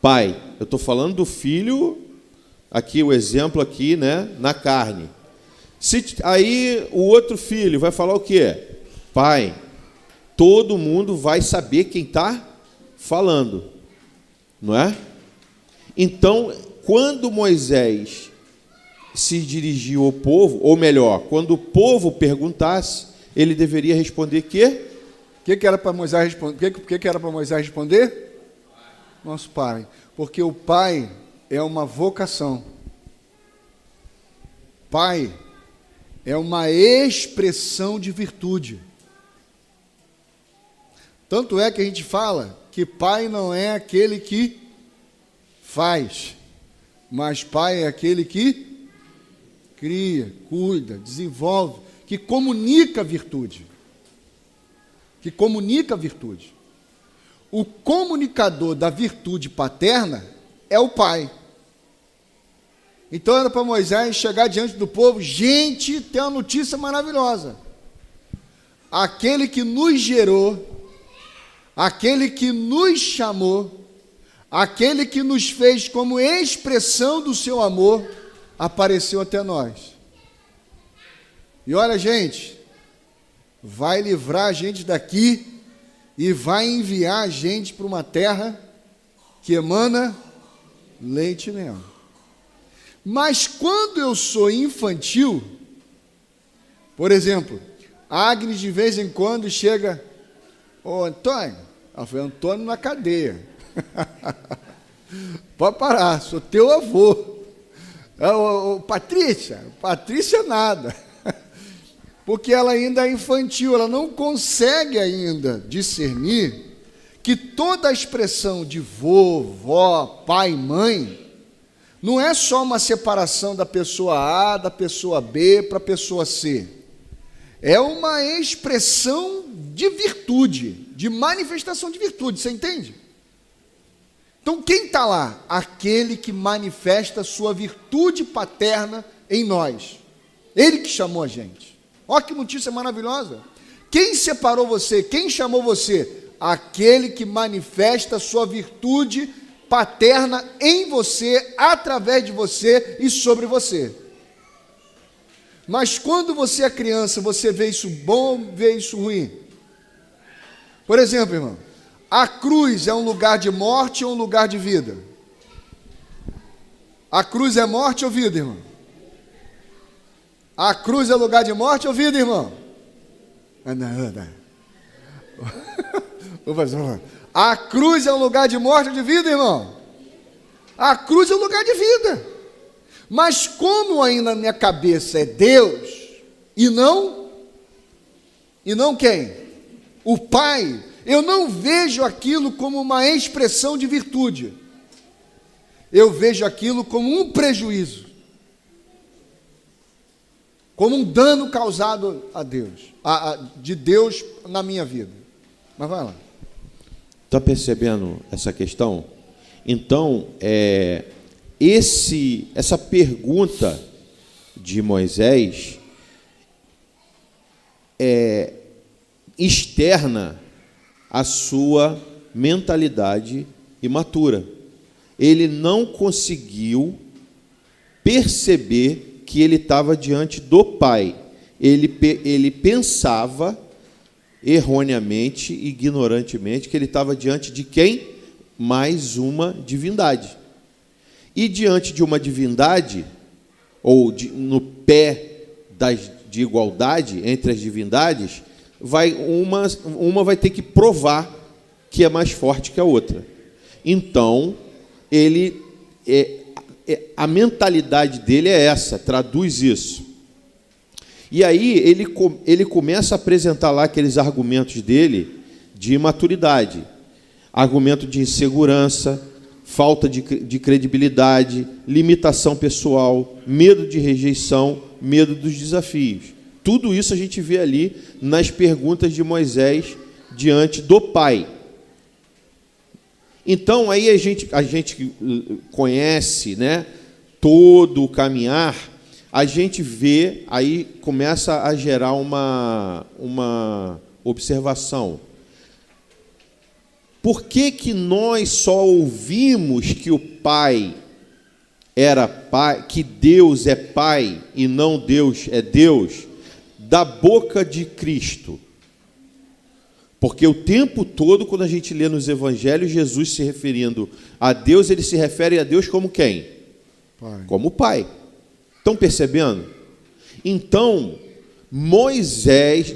Pai. Eu estou falando do filho, aqui o exemplo aqui, né, na carne. Aí o outro filho vai falar o quê? Pai. Todo mundo vai saber quem está falando, não é? Então, quando Moisés se dirigiu ao povo, ou melhor, quando o povo perguntasse, ele deveria responder quê? O que era para Moisés responder? O que era para Moisés responder? Nosso pai. Porque o pai é uma vocação. Pai é uma expressão de virtude. Tanto é que a gente fala que pai não é aquele que faz, mas pai é aquele que cria, cuida, desenvolve, que comunica a virtude. Que comunica a virtude. O comunicador da virtude paterna é o pai. Então era para Moisés chegar diante do povo: gente, tem uma notícia maravilhosa. Aquele que nos gerou, aquele que nos chamou, aquele que nos fez como expressão do seu amor, apareceu até nós. E olha, gente, vai livrar a gente daqui e vai enviar a gente para uma terra que emana leite e mel. Mas quando eu sou infantil, por exemplo, a Agnes de vez em quando chega: ô Antônio, ela foi Antônio na cadeia. Pode parar, sou teu avô. Patrícia nada. Porque ela ainda é infantil, ela não consegue ainda discernir que toda a expressão de vô, vó, pai, mãe, não é só uma separação da pessoa A, da pessoa B para a pessoa C. É uma expressão de virtude, de manifestação de virtude, você entende? Então quem está lá? Aquele que manifesta a sua virtude paterna em nós. Ele que chamou a gente. Olha que notícia maravilhosa. Quem separou você? Quem chamou você? Aquele que manifesta a sua virtude paterna em você, através de você e sobre você. Mas quando você é criança, você vê isso bom, vê isso ruim? Por exemplo, irmão, a cruz é um lugar de morte ou um lugar de vida? A cruz é morte ou vida, irmão? A cruz é lugar de morte ou vida, irmão? Não. A cruz é um lugar de morte ou de vida, irmão? A cruz é um lugar de vida. Mas como aí na minha cabeça é Deus, e não quem? O Pai, eu não vejo aquilo como uma expressão de virtude. Eu vejo aquilo como um prejuízo, como um dano causado a Deus, de Deus na minha vida. Mas vai lá. Está percebendo essa questão? Então, essa pergunta de Moisés externa a sua mentalidade imatura. Ele não conseguiu perceber que ele estava diante do Pai. Ele pensava erroneamente, ignorantemente, que ele estava diante de quem? Mais uma divindade. E diante de uma divindade, ou no pé de igualdade entre as divindades, uma vai ter que provar que é mais forte que a outra. Então, a mentalidade dele é essa, traduz isso. E aí ele começa a apresentar lá aqueles argumentos dele de imaturidade, argumento de insegurança, falta de credibilidade, limitação pessoal, medo de rejeição, medo dos desafios. Tudo isso a gente vê ali nas perguntas de Moisés diante do Pai. Então, aí a gente conhece, né, todo o caminhar, a gente vê, aí começa a gerar uma observação. Por que nós só ouvimos que o Pai era Pai, que Deus é Pai e não Deus é Deus, da boca de Cristo? Porque o tempo todo, quando a gente lê nos evangelhos, Jesus se referindo a Deus, ele se refere a Deus como quem? Pai. Como Pai. Estão percebendo? Então,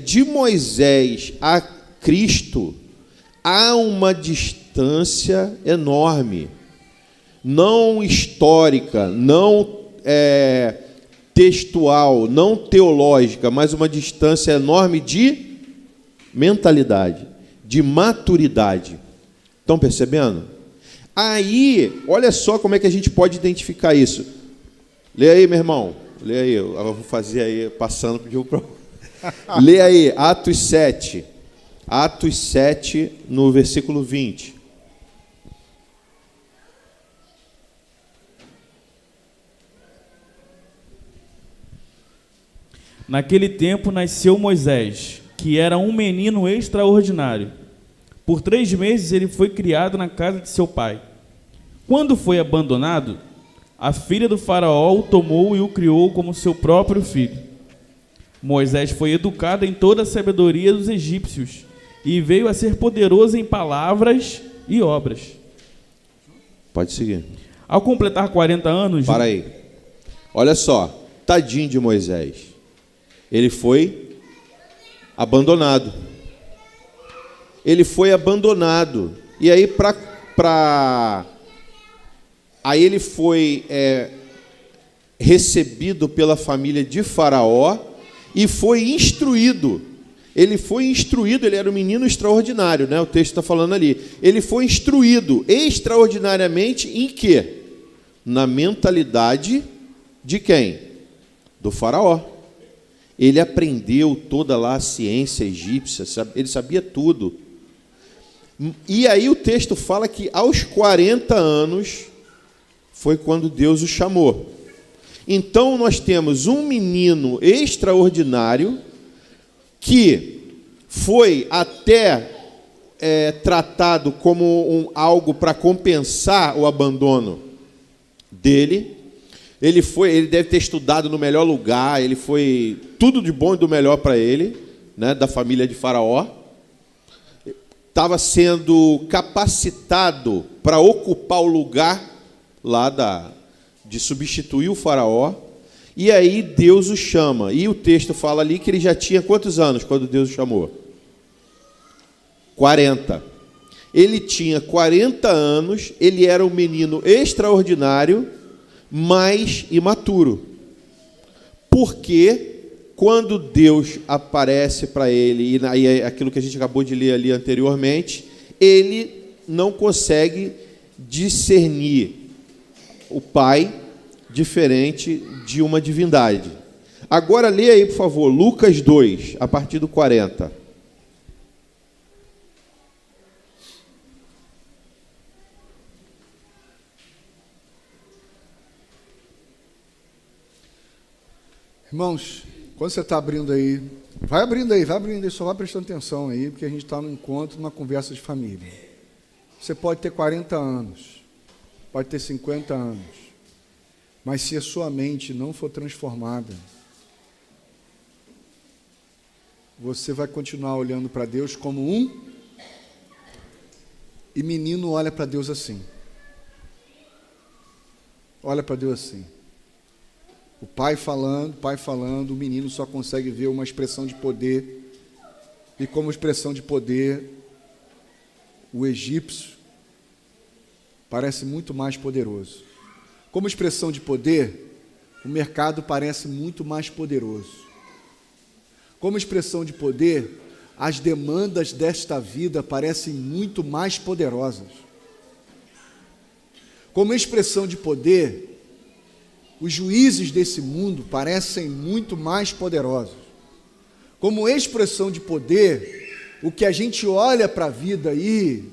de Moisés a Cristo, há uma distância enorme, não histórica, não textual, não teológica, mas uma distância enorme de mentalidade, de maturidade. Estão percebendo? Aí, olha só como é que a gente pode identificar isso. Lê aí, meu irmão. Lê aí, eu vou fazer aí, passando de um para o outro. Lê aí, Atos 7. Atos 7, no versículo 20. Naquele tempo nasceu Moisés, que era um menino extraordinário. Por 3 meses ele foi criado na casa de seu pai. Quando foi abandonado, a filha do faraó o tomou e o criou como seu próprio filho. Moisés foi educado em toda a sabedoria dos egípcios e veio a ser poderoso em palavras e obras. Pode seguir. Ao completar 40 anos... Para aí. Olha só, tadinho de Moisés. Ele foi abandonado. Ele foi abandonado. E aí, aí ele foi recebido pela família de Faraó e foi instruído. Ele foi instruído, ele era um menino extraordinário, né? O texto está falando ali. Ele foi instruído extraordinariamente em quê? Na mentalidade de quem? Do Faraó. Ele aprendeu toda lá a ciência egípcia, ele sabia tudo. E aí o texto fala que aos 40 anos foi quando Deus o chamou. Então nós temos um menino extraordinário que foi até tratado como algo para compensar o abandono dele. Ele deve ter estudado no melhor lugar, ele foi tudo de bom e do melhor para ele, né, da família de Faraó. Estava sendo capacitado para ocupar o lugar lá de substituir o Faraó. E aí Deus o chama. E o texto fala ali que ele já tinha quantos anos quando Deus o chamou? 40. Ele tinha 40 anos, ele era um menino extraordinário, mas imaturo. Porque quando Deus aparece para ele, e aí aquilo que a gente acabou de ler ali anteriormente, ele não consegue discernir o Pai diferente de uma divindade. Agora lê aí, por favor, Lucas 2, a partir do 40. Irmãos, quando você está abrindo aí, vai abrindo aí, só vai prestando atenção aí, porque a gente está num encontro, numa conversa de família. Você pode ter 40 anos, pode ter 50 anos, mas se a sua mente não for transformada, você vai continuar olhando para Deus como um, e menino olha para Deus assim. Olha para Deus assim. O pai falando, o menino só consegue ver uma expressão de poder, e como expressão de poder, o egípcio parece muito mais poderoso. Como expressão de poder, o mercado parece muito mais poderoso. Como expressão de poder, as demandas desta vida parecem muito mais poderosas. Como expressão de poder, os juízes desse mundo parecem muito mais poderosos. Como expressão de poder, o que a gente olha para a vida aí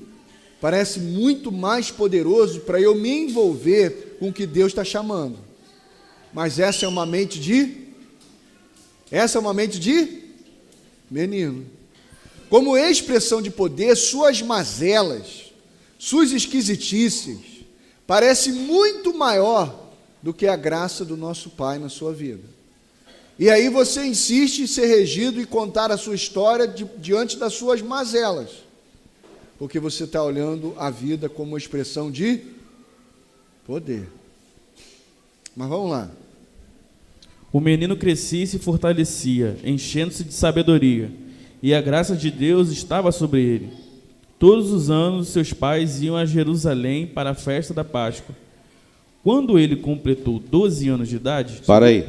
parece muito mais poderoso para eu me envolver com o que Deus está chamando. Mas essa é uma mente de menino. Como expressão de poder, suas mazelas, suas esquisitices, parece muito maior do que a graça do nosso Pai na sua vida. E aí você insiste em ser regido e contar a sua história diante das suas mazelas, porque você está olhando a vida como uma expressão de poder. Mas vamos lá. O menino crescia e se fortalecia, enchendo-se de sabedoria, e a graça de Deus estava sobre ele. Todos os anos seus pais iam a Jerusalém para a festa da Páscoa. Quando ele completou 12 anos de idade... Para aí.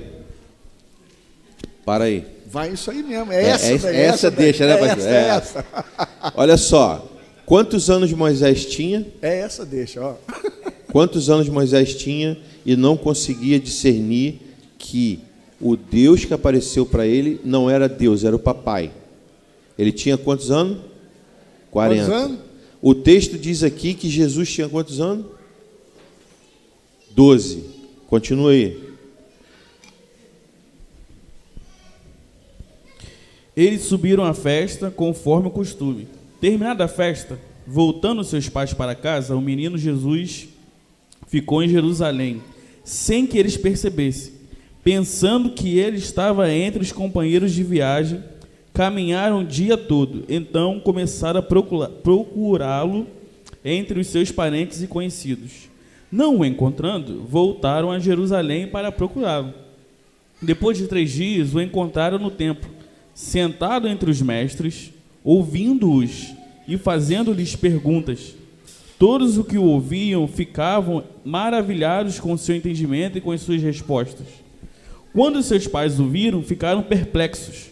Vai isso aí mesmo. Essa deixa, né, pastor? Essa. Olha só. Quantos anos Moisés tinha? Essa deixa, ó. Quantos anos Moisés tinha e não conseguia discernir que o Deus que apareceu para ele não era Deus, era o papai. Ele tinha quantos anos? 40. Quantos anos? O texto diz aqui que Jesus tinha quantos anos? 12. Continua aí. Eles subiram à festa conforme o costume. Terminada a festa, voltando seus pais para casa, o menino Jesus ficou em Jerusalém, sem que eles percebessem. Pensando que ele estava entre os companheiros de viagem, caminharam o dia todo. Então começaram a procurá-lo entre os seus parentes e conhecidos. Não o encontrando, voltaram a Jerusalém para procurá-lo. Depois de 3 dias, o encontraram no templo, sentado entre os mestres, ouvindo-os e fazendo-lhes perguntas. Todos os que o ouviam ficavam maravilhados com o seu entendimento e com as suas respostas. Quando seus pais o viram, ficaram perplexos.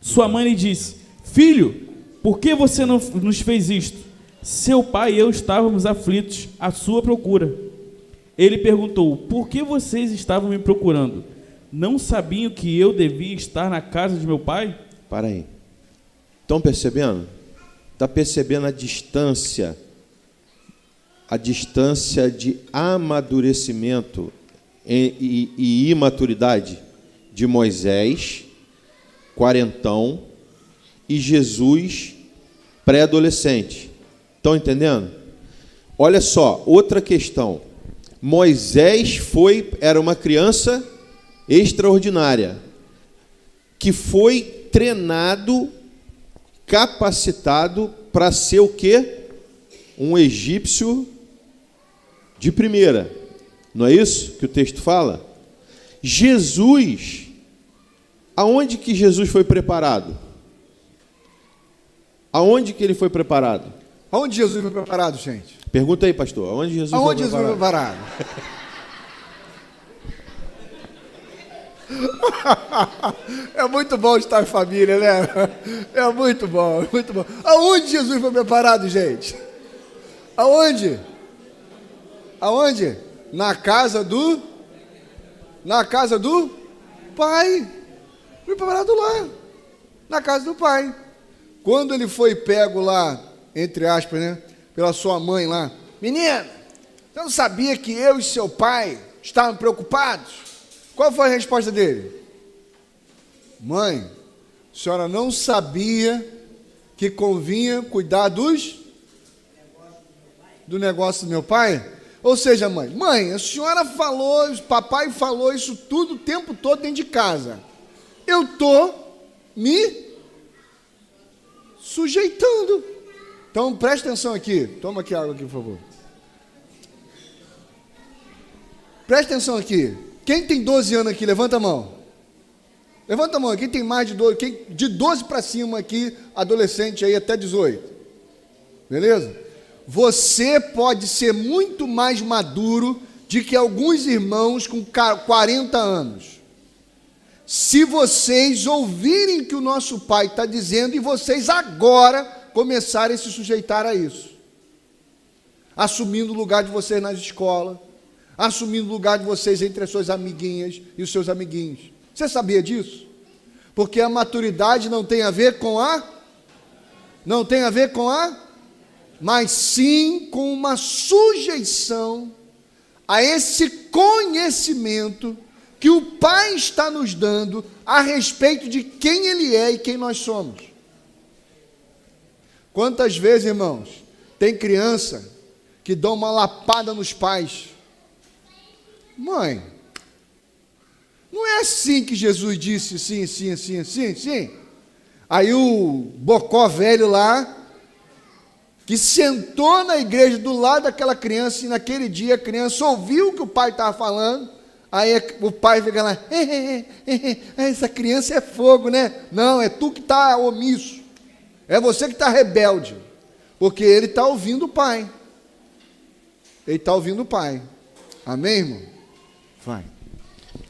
Sua mãe lhe disse: Filho, por que você não nos fez isto? Seu pai e eu estávamos aflitos à sua procura. Ele perguntou: Por que vocês estavam me procurando? Não sabiam que eu devia estar na casa de meu pai? Para aí. Estão percebendo? Está percebendo a distância de amadurecimento e imaturidade de Moisés, quarentão, e Jesus, pré-adolescente. Estão entendendo? Olha só, outra questão. Moisés era uma criança extraordinária, que foi treinado, capacitado para ser o quê? Um egípcio de primeira. Não é isso que o texto fala? Jesus, aonde que Jesus foi preparado? Aonde que ele foi preparado? Aonde Jesus foi preparado, gente? Pergunta aí, pastor. Aonde Jesus foi Jesus foi preparado? É muito bom estar em família, né? É muito bom, muito bom. Aonde Jesus foi preparado, gente? Aonde? Aonde? Na casa do Pai. Foi preparado lá, na casa do Pai. Quando ele foi pego lá, entre aspas, né, pela sua mãe lá, menina, você não sabia que eu e seu pai estavam preocupados? Qual foi a resposta dele? Mãe, a senhora não sabia que convinha cuidar do negócio do meu pai? Ou seja, mãe, a senhora falou, o papai falou isso tudo o tempo todo dentro de casa. Eu estou me sujeitando. Então, preste atenção aqui. Toma aqui água aqui, por favor. Preste atenção aqui. Quem tem 12 anos aqui, levanta a mão. Levanta a mão. Quem tem mais de 12, de 12 para cima aqui, adolescente aí até 18. Beleza? Você pode ser muito mais maduro do que alguns irmãos com 40 anos. Se vocês ouvirem o que o nosso Pai está dizendo e vocês agora começarem a se sujeitar a isso. Assumindo o lugar de vocês nas escolas, assumindo o lugar de vocês entre as suas amiguinhas e os seus amiguinhos. Você sabia disso? Porque a maturidade não tem a ver com mas sim com uma sujeição a esse conhecimento que o Pai está nos dando a respeito de quem Ele é e quem nós somos. Quantas vezes, irmãos, tem criança que dá uma lapada nos pais? Mãe, não é assim que Jesus disse, sim. Aí o bocó velho lá, que sentou na igreja do lado daquela criança, e naquele dia a criança ouviu o que o pai estava falando, aí o pai fica lá, essa criança é fogo, né? Não, é tu que está omisso, é você que está rebelde, porque ele está ouvindo o pai, amém, irmão? Vai.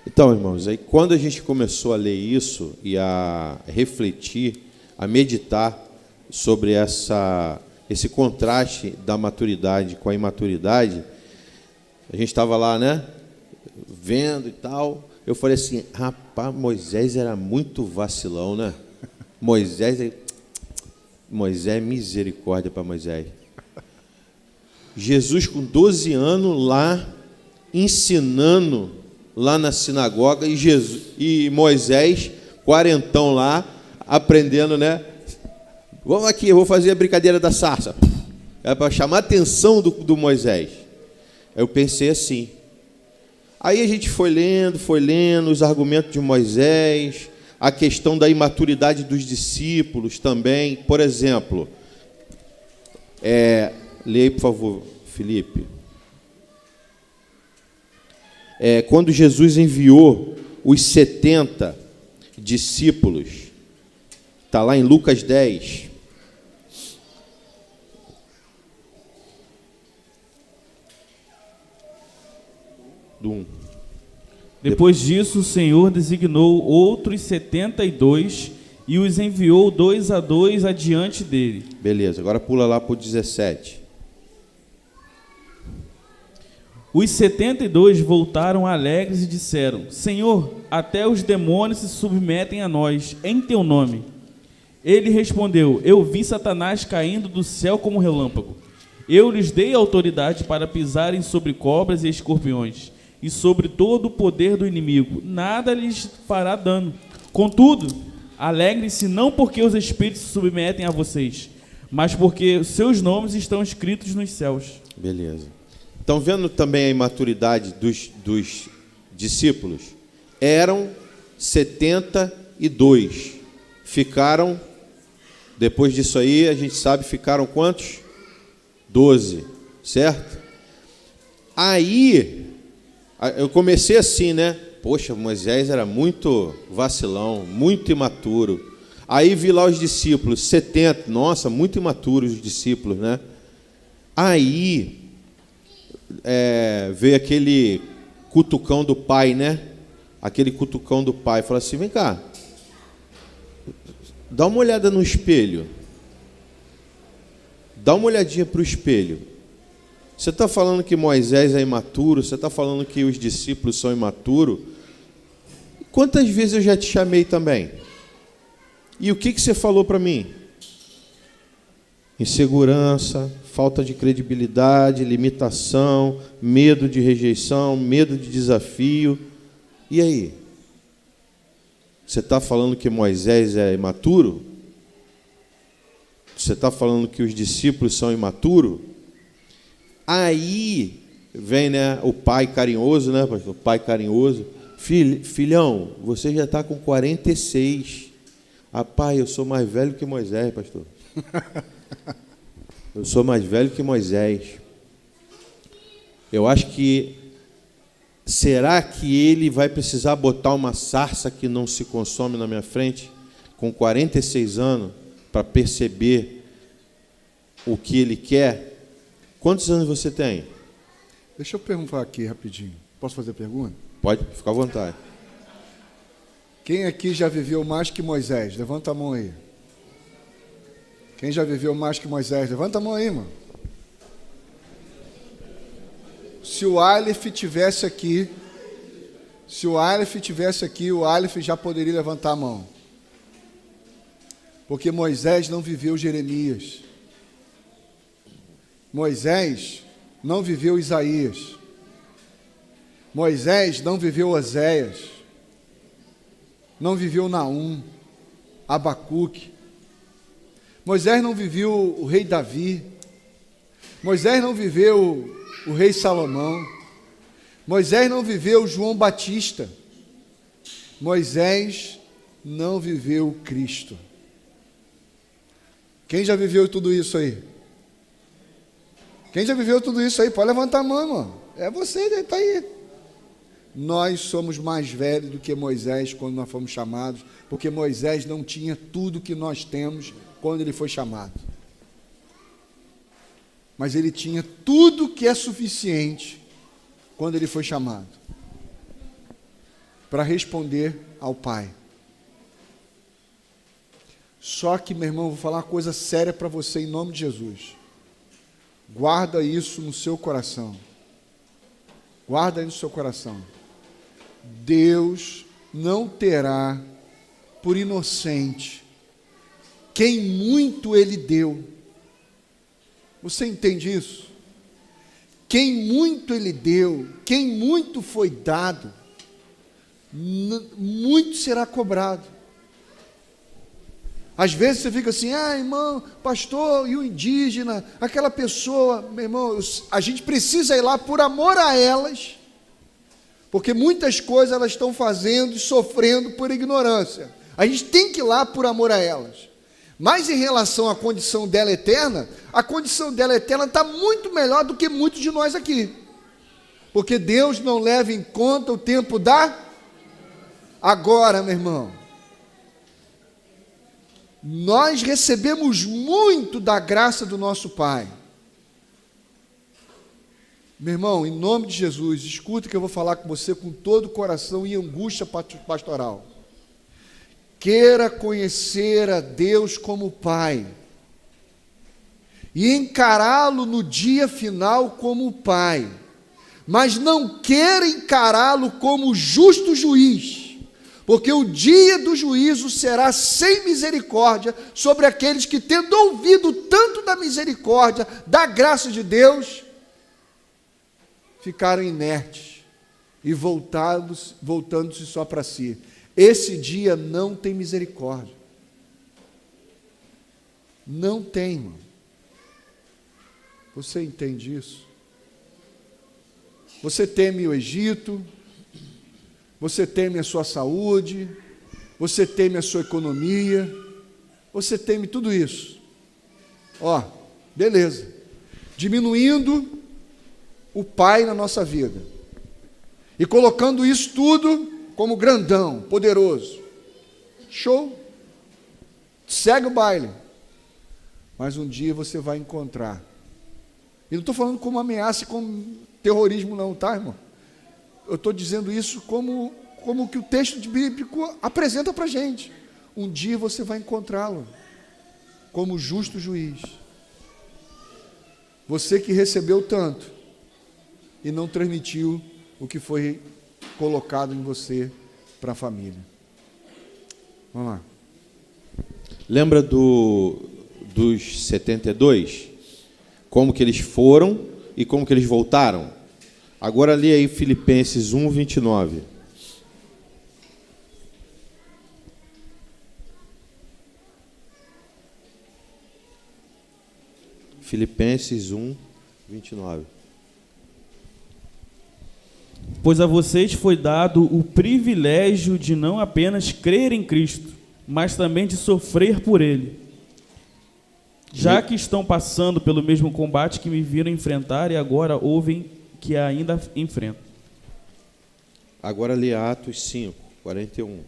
Então, irmãos, aí quando a gente começou a ler isso e a refletir, a meditar sobre esse contraste da maturidade com a imaturidade, a gente estava lá, né, vendo e tal, eu falei assim, rapaz, Moisés era muito vacilão, né? Moisés, misericórdia para Moisés. Jesus com 12 anos lá, ensinando lá na sinagoga, e Moisés, quarentão lá, aprendendo, né? Vamos aqui, eu vou fazer a brincadeira da sarça. É para chamar a atenção do Moisés. Eu pensei assim. Aí a gente foi lendo os argumentos de Moisés, a questão da imaturidade dos discípulos também. Por exemplo, leia aí, por favor, Felipe. Quando Jesus enviou os 70 discípulos, está lá em Lucas 10. Depois disso, o Senhor designou outros 72 e os enviou 2 a 2 adiante dele. Beleza, agora pula lá para o 17. Os 72 voltaram alegres e disseram, Senhor, até os demônios se submetem a nós, em teu nome. Ele respondeu, eu vi Satanás caindo do céu como relâmpago. Eu lhes dei autoridade para pisarem sobre cobras e escorpiões, e sobre todo o poder do inimigo. Nada lhes fará dano. Contudo, alegrem-se não porque os espíritos se submetem a vocês, mas porque seus nomes estão escritos nos céus. Beleza. Estão vendo também a imaturidade dos discípulos? Eram 72. Ficaram, depois disso aí, a gente sabe, ficaram quantos? 12, certo? Aí, eu comecei assim, né? Poxa, Moisés era muito vacilão, muito imaturo. Aí vi lá os discípulos, 70, nossa, muito imaturos os discípulos, né? Aí veio aquele cutucão do pai, né? Aquele cutucão do pai, fala assim, vem cá, dá uma olhada no espelho. Dá uma olhadinha para o espelho. Você está falando que Moisés é imaturo, você está falando que os discípulos são imaturos. Quantas vezes eu já te chamei também? E o que você falou para mim? Insegurança, falta de credibilidade, limitação, medo de rejeição, medo de desafio. E aí? Você está falando que Moisés é imaturo? Você está falando que os discípulos são imaturos? Aí vem, né, o pai carinhoso, né, pastor? O pai carinhoso. Filhão, você já está com 46. Ah, pai, eu sou mais velho que Moisés, pastor. Eu sou mais velho que Moisés. Eu acho que... Será que ele vai precisar botar uma sarça que não se consome na minha frente, com 46 anos, para perceber o que ele quer? Quantos anos você tem? Deixa eu perguntar aqui rapidinho. Posso fazer pergunta? Pode, fica à vontade. Quem aqui já viveu mais que Moisés? Levanta a mão aí. Quem já viveu mais que Moisés? Levanta a mão aí, mano. Se o Aleph tivesse aqui, o Aleph já poderia levantar a mão. Porque Moisés não viveu Jeremias. Moisés não viveu Isaías. Moisés não viveu Oséias. Não viveu Naum, Abacuque. Moisés não viveu o rei Davi. Moisés não viveu o rei Salomão. Moisés não viveu João Batista. Moisés não viveu Cristo. Quem já viveu tudo isso aí? Quem já viveu tudo isso aí? Pode levantar a mão, irmão. É você que está aí. Nós somos mais velhos do que Moisés quando nós fomos chamados, porque Moisés não tinha tudo que nós temos quando ele foi chamado. Mas ele tinha tudo que é suficiente quando ele foi chamado para responder ao Pai. Só que, meu irmão, eu vou falar uma coisa séria para você em nome de Jesus. Guarda isso no seu coração. Guarda aí no seu coração. Deus não terá por inocente quem muito Ele deu. Você entende isso? Quem muito Ele deu, quem muito foi dado, muito será cobrado. Às vezes você fica assim, irmão, pastor, e o indígena, aquela pessoa, meu irmão, a gente precisa ir lá por amor a elas, porque muitas coisas elas estão fazendo e sofrendo por ignorância. A gente tem que ir lá por amor a elas. Mas em relação à condição dela eterna, a condição dela eterna está muito melhor do que muitos de nós aqui. Porque Deus não leva em conta o tempo da... Agora, meu irmão, nós recebemos muito da graça do nosso Pai. Meu irmão, em nome de Jesus, escuta que eu vou falar com você com todo o coração e angústia pastoral. Queira conhecer a Deus como Pai e encará-lo no dia final como Pai, mas não queira encará-lo como justo juiz, porque o dia do juízo será sem misericórdia sobre aqueles que, tendo ouvido tanto da misericórdia, da graça de Deus, ficaram inertes e voltando-se só para si. Esse dia não tem misericórdia. Não tem, irmão. Você entende isso? Você teme o Egito, você teme a sua saúde, você teme a sua economia, você teme tudo isso. Beleza. Diminuindo o Pai na nossa vida e colocando isso tudo como grandão, poderoso. Show. Segue o baile. Mas um dia você vai encontrar. E não estou falando como ameaça, como terrorismo não, tá, irmão? Eu estou dizendo isso como que o texto bíblico apresenta para a gente. Um dia você vai encontrá-lo como justo juiz. Você que recebeu tanto e não transmitiu o que foi colocado em você para a família. Vamos lá. Lembra dos 72? Como que eles foram e como que eles voltaram? Agora lê aí Filipenses 1, 29. Filipenses 1, 29. Pois a vocês foi dado o privilégio de não apenas crer em Cristo, mas também de sofrer por Ele. Já que estão passando pelo mesmo combate que me viram enfrentar e agora ouvem que ainda enfrentam. Agora lê Atos 5, 41.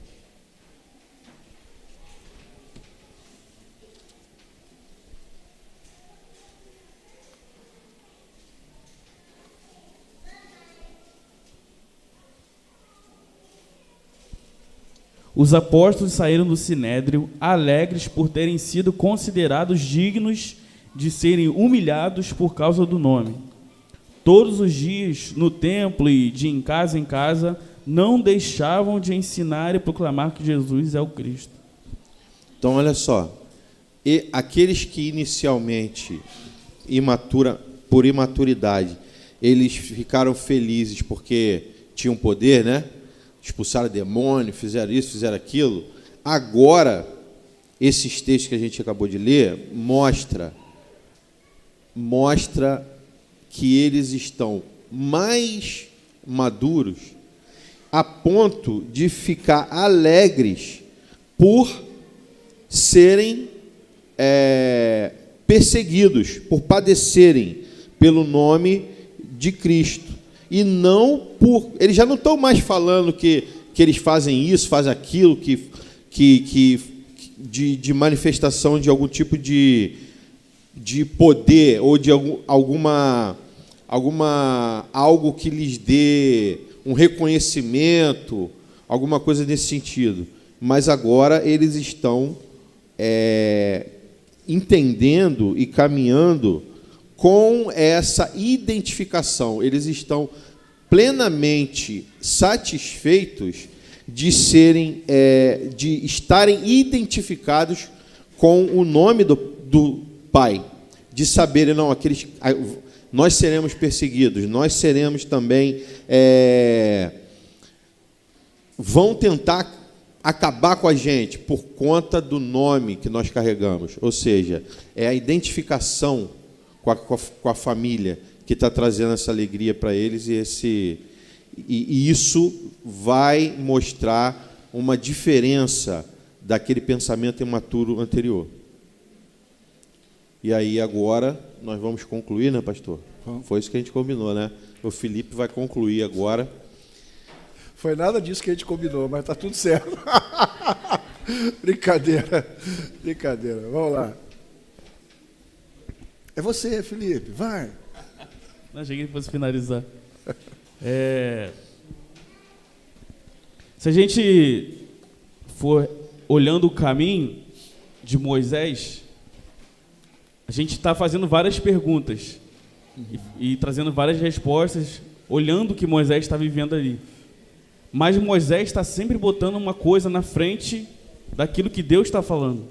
Os apóstolos saíram do sinédrio alegres por terem sido considerados dignos de serem humilhados por causa do nome. Todos os dias, no templo e de em casa, não deixavam de ensinar e proclamar que Jesus é o Cristo. Então, olha só. E aqueles que inicialmente, por imaturidade, eles ficaram felizes porque tinham poder, né? Expulsaram demônio, fizeram isso, fizeram aquilo. Agora, esses textos que a gente acabou de ler mostra que eles estão mais maduros a ponto de ficar alegres por serem perseguidos, por padecerem pelo nome de Cristo. E não por... Eles já não estão mais falando que eles fazem isso, fazem aquilo, de manifestação de algum tipo de poder ou de algo que lhes dê um reconhecimento, alguma coisa nesse sentido. Mas agora eles estão entendendo e caminhando com essa identificação. Eles estão plenamente satisfeitos de estarem identificados com o nome do Pai, de saberem, não, nós seremos perseguidos, nós seremos também, vão tentar acabar com a gente por conta do nome que nós carregamos. Ou seja, é a identificação com a família que está trazendo essa alegria para eles, e isso vai mostrar uma diferença daquele pensamento imaturo anterior. E aí agora nós vamos concluir, né, pastor? Foi isso que a gente combinou, né? O Felipe vai concluir agora. Foi nada disso que a gente combinou, mas está tudo certo. Brincadeira. Vamos lá. É você, Felipe, vai. Não, achei que ele fosse finalizar. Se a gente for olhando o caminho de Moisés, a gente está fazendo várias perguntas e trazendo várias respostas, olhando o que Moisés está vivendo ali. Mas Moisés está sempre botando uma coisa na frente daquilo que Deus está falando,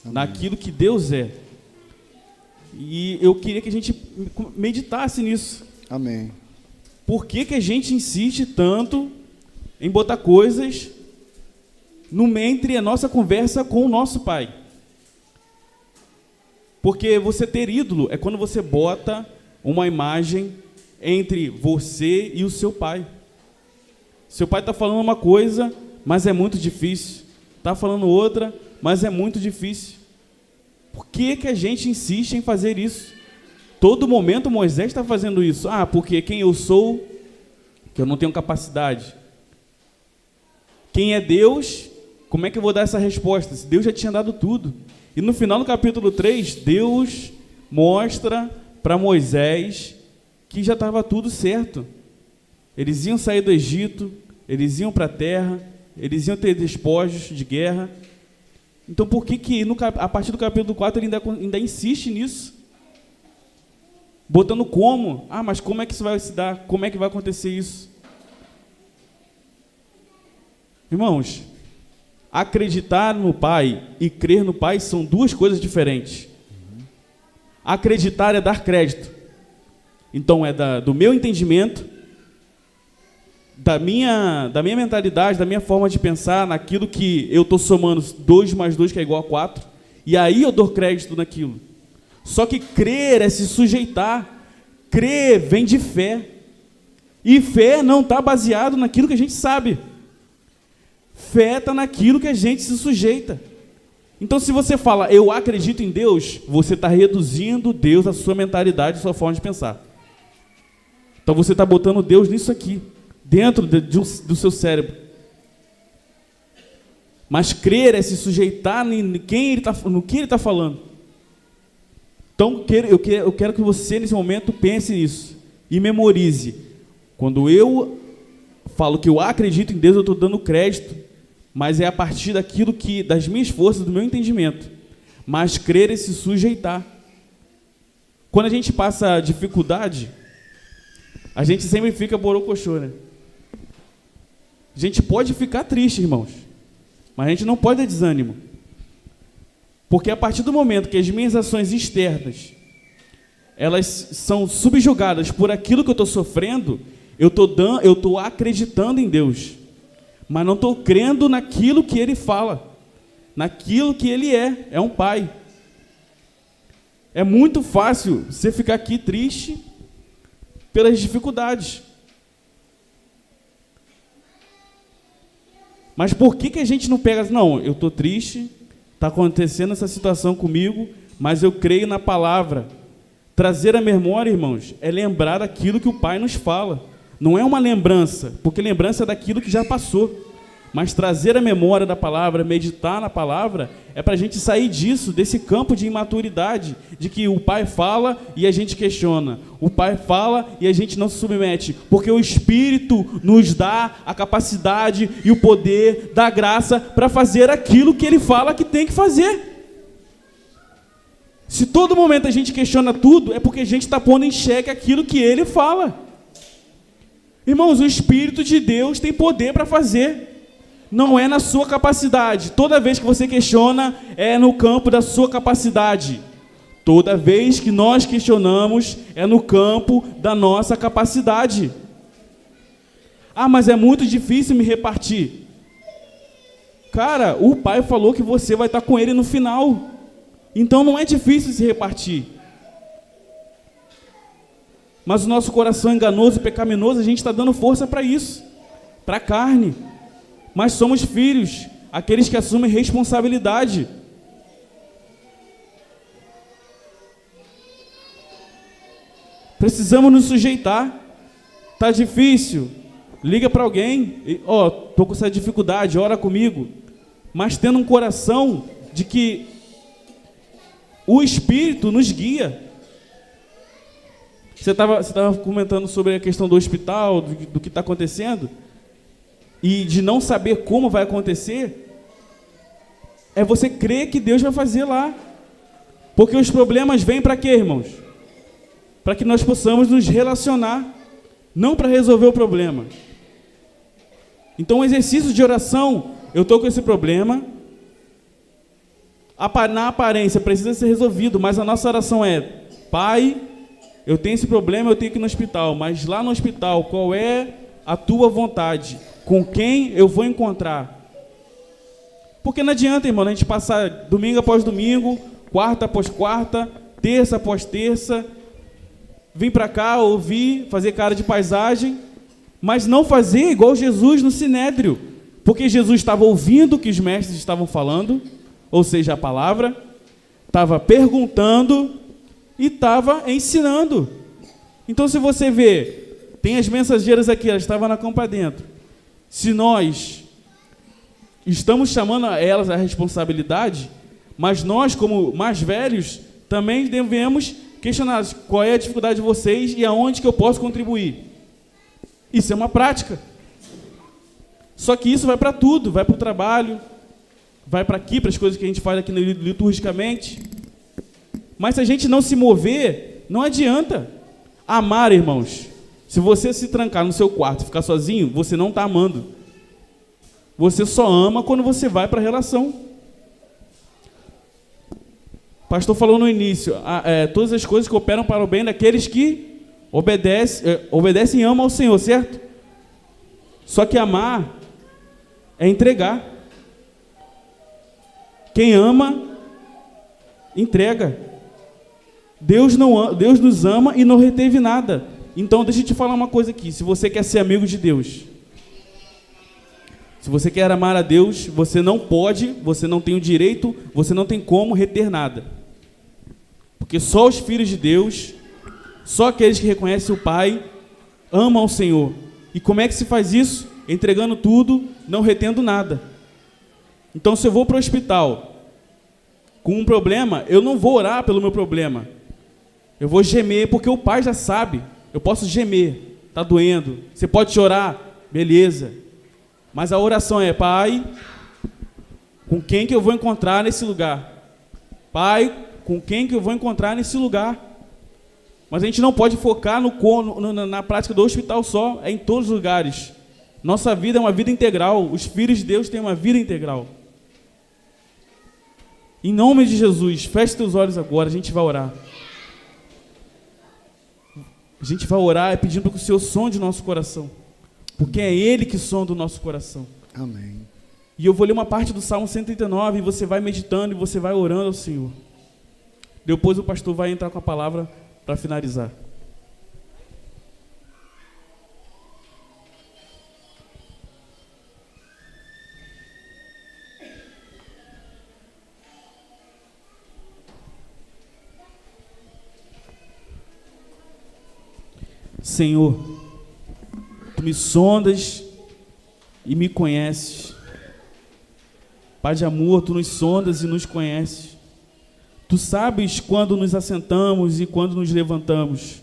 naquilo que Deus é. E eu queria que a gente meditasse nisso. Amém. Por que a gente insiste tanto em botar coisas entre a nossa conversa com o nosso Pai? Porque você ter ídolo é quando você bota uma imagem entre você e o seu pai. Seu pai está falando uma coisa, mas é muito difícil. Está falando outra, mas é muito difícil. Por que a gente insiste em fazer isso? Todo momento Moisés está fazendo isso. Porque quem eu sou, que eu não tenho capacidade. quem é Deus, como é que eu vou dar essa resposta? Se Deus já tinha dado tudo. E no final do capítulo 3, Deus mostra para Moisés que já estava tudo certo. Eles iam sair do Egito, eles iam para a terra, eles iam ter despojos de guerra. Então por que a partir do capítulo 4 ele ainda insiste nisso? Botando como? Mas como é que isso vai se dar? Como é que vai acontecer isso? Irmãos, acreditar no Pai e crer no Pai são duas coisas diferentes. Acreditar é dar crédito. Então é do meu entendimento, da minha mentalidade, da minha forma de pensar, naquilo que eu estou somando 2 mais 2, que é igual a 4, e aí eu dou crédito naquilo. Só que crer é se sujeitar. Crer vem de fé. E fé não está baseado naquilo que a gente sabe. Fé está naquilo que a gente se sujeita. Então, se você fala, eu acredito em Deus, você está reduzindo Deus à sua mentalidade, à sua forma de pensar. Então, você está botando Deus nisso aqui, dentro do seu cérebro. Mas crer é se sujeitar no que ele está falando. Então, eu quero que você, nesse momento, pense nisso e memorize. Quando eu falo que eu acredito em Deus, eu estou dando crédito, mas é a partir daquilo das minhas forças, do meu entendimento. Mas crer é se sujeitar. Quando a gente passa dificuldade, a gente sempre fica borocochô, né? A gente pode ficar triste, irmãos, mas a gente não pode ter desânimo. Porque a partir do momento que as minhas ações externas, elas são subjugadas por aquilo que eu estou sofrendo, eu estou acreditando em Deus, mas não estou crendo naquilo que Ele fala, naquilo que Ele é um Pai. É muito fácil você ficar aqui triste pelas dificuldades. Mas por que a gente não pega, não, eu estou triste, está acontecendo essa situação comigo, mas eu creio na palavra. Trazer a memória, irmãos, é lembrar daquilo que o Pai nos fala. Não é uma lembrança, porque lembrança é daquilo que já passou. Mas trazer a memória da palavra, meditar na palavra, é para a gente sair disso, desse campo de imaturidade, de que o Pai fala e a gente questiona. O Pai fala e a gente não se submete, porque o Espírito nos dá a capacidade e o poder da graça para fazer aquilo que Ele fala que tem que fazer. Se todo momento a gente questiona tudo, é porque a gente está pondo em xeque aquilo que Ele fala. Irmãos, o Espírito de Deus tem poder para fazer. Não é na sua capacidade. Toda vez que você questiona, é no campo da sua capacidade. Toda vez que nós questionamos, é no campo da nossa capacidade. Mas é muito difícil me repartir. Cara, o Pai falou que você vai estar com Ele no final. Então não é difícil se repartir. Mas o nosso coração enganoso e pecaminoso, a gente está dando força para isso, para a carne. Mas somos filhos, aqueles que assumem responsabilidade. Precisamos nos sujeitar. Está difícil? Liga para alguém. Estou com essa dificuldade, ora comigo. Mas tendo um coração de que o Espírito nos guia. Você estava comentando sobre a questão do hospital, do que está acontecendo. E de não saber como vai acontecer, é você crer que Deus vai fazer lá. Porque os problemas vêm para quê, irmãos? Para que nós possamos nos relacionar, não para resolver o problema. Então, o exercício de oração, eu estou com esse problema, na aparência precisa ser resolvido, mas a nossa oração é: Pai, eu tenho esse problema, eu tenho que ir no hospital, mas lá no hospital, qual é a tua vontade? Com quem eu vou encontrar? Porque não adianta, irmão, a gente passar domingo após domingo, quarta após quarta, terça após terça, vir para cá, ouvir, fazer cara de paisagem, mas não fazer igual Jesus no Sinédrio, porque Jesus estava ouvindo o que os mestres estavam falando, ou seja, a palavra, estava perguntando e estava ensinando. Então, se você vê, tem as mensageiras aqui, elas estavam na campa dentro. Se nós estamos chamando a elas a responsabilidade, mas nós, como mais velhos, também devemos questionar qual é a dificuldade de vocês e aonde que eu posso contribuir. Isso é uma prática. Só que isso vai para tudo, vai para o trabalho, vai para aqui, para as coisas que a gente faz aqui liturgicamente. Mas se a gente não se mover, não adianta. Amar, irmãos, se você se trancar no seu quarto e ficar sozinho, você não está amando. Você só ama quando você vai para a relação. O pastor falou no início, todas as coisas cooperam para o bem daqueles que obedecem e amam ao Senhor, certo? Só que amar é entregar. Quem ama, entrega. Deus nos ama e não reteve nada. Então deixa eu te falar uma coisa aqui. Se você quer ser amigo de Deus, se você quer amar a Deus, você não pode, você não tem o direito, você não tem como reter nada. Porque só os filhos de Deus, só aqueles que reconhecem o Pai, amam ao Senhor. E como é que se faz isso? Entregando tudo, não retendo nada. Então, se eu vou para o hospital com um problema, eu não vou orar pelo meu problema. Eu vou gemer, porque o Pai já sabe. Eu posso gemer, está doendo. Você pode chorar, beleza. Mas a oração é: Pai, com quem que eu vou encontrar nesse lugar? Pai, com quem que eu vou encontrar nesse lugar? Mas a gente não pode focar na prática do hospital só, é em todos os lugares. Nossa vida é uma vida integral. Os filhos de Deus têm uma vida integral. Em nome de Jesus, feche teus olhos agora, a gente vai orar. A gente vai orar pedindo para que o Senhor sonde o nosso coração. Porque é Ele que sonda o nosso coração. Amém. E eu vou ler uma parte do Salmo 139 e você vai meditando e você vai orando ao Senhor. Depois o pastor vai entrar com a palavra para finalizar. Senhor, Tu me sondas e me conheces. Pai de amor, Tu nos sondas e nos conheces. Tu sabes quando nos assentamos e quando nos levantamos.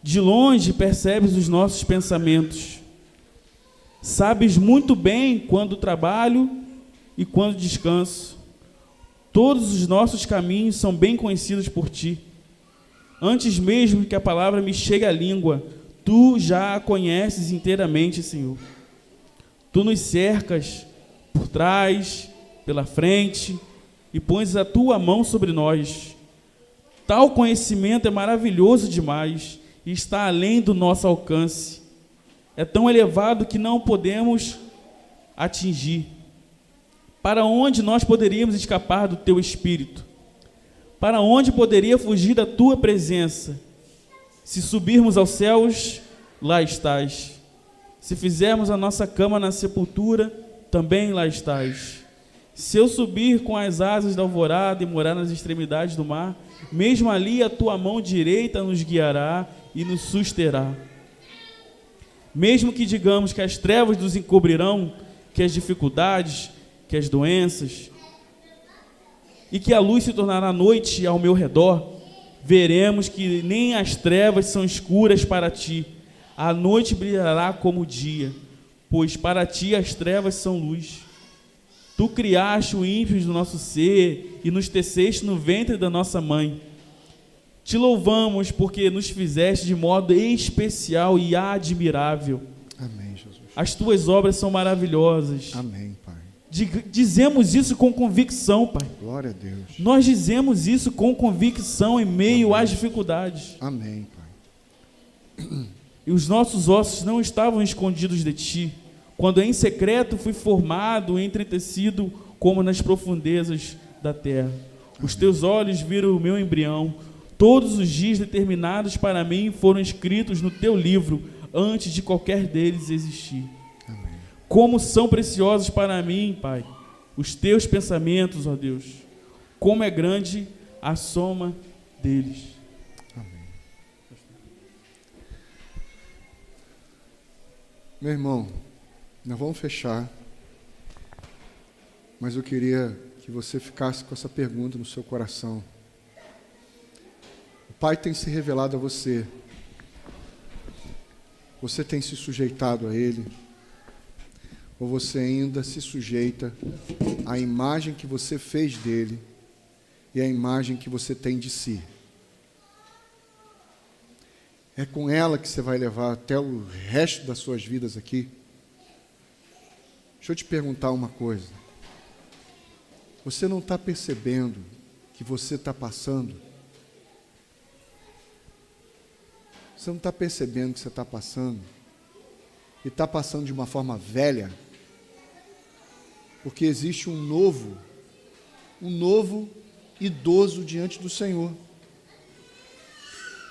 De longe percebes os nossos pensamentos. Sabes muito bem quando trabalho e quando descanso. Todos os nossos caminhos são bem conhecidos por Ti. Antes mesmo que a palavra me chegue à língua, Tu já a conheces inteiramente, Senhor. Tu nos cercas por trás, pela frente, e pões a Tua mão sobre nós. Tal conhecimento é maravilhoso demais e está além do nosso alcance. É tão elevado que não podemos atingir. Para onde nós poderíamos escapar do Teu Espírito? Para onde poderia fugir da Tua presença? Se subirmos aos céus, lá estás. Se fizermos a nossa cama na sepultura, também lá estás. Se eu subir com as asas da alvorada e morar nas extremidades do mar, mesmo ali a Tua mão direita nos guiará e nos susterá. Mesmo que digamos que as trevas nos encobrirão, que as dificuldades, que as doenças, e que a luz se tornará noite ao meu redor, veremos que nem as trevas são escuras para Ti. A noite brilhará como o dia, pois para Ti as trevas são luz. Tu criaste o ímpio do nosso ser e nos teceste no ventre da nossa mãe. Te louvamos porque nos fizeste de modo especial e admirável. Amém, Jesus. As Tuas obras são maravilhosas. Amém, Pai. Dizemos isso com convicção, Pai. Glória a Deus. Nós dizemos isso com convicção em meio às dificuldades. Amém, Pai. E os nossos ossos não estavam escondidos de Ti, quando em secreto fui formado e entretecido como nas profundezas da terra. Os Teus olhos viram o meu embrião. Todos os dias determinados para mim foram escritos no Teu livro, antes de qualquer deles existir. Amém. Como são preciosos para mim, Pai, os Teus pensamentos, ó Deus. Como é grande a soma deles. Amém. Meu irmão, nós vamos fechar mas eu queria que você ficasse com essa pergunta no seu coração. O Pai tem se revelado a você. Você tem se sujeitado a Ele? Ou você ainda se sujeita à imagem que você fez dele e à imagem que você tem de si? É com ela que você vai levar até o resto das suas vidas aqui? Deixa eu te perguntar uma coisa. Você não está percebendo que você está passando? Você não está percebendo que você está passando? E está passando de uma forma velha? Porque existe um novo idoso diante do Senhor.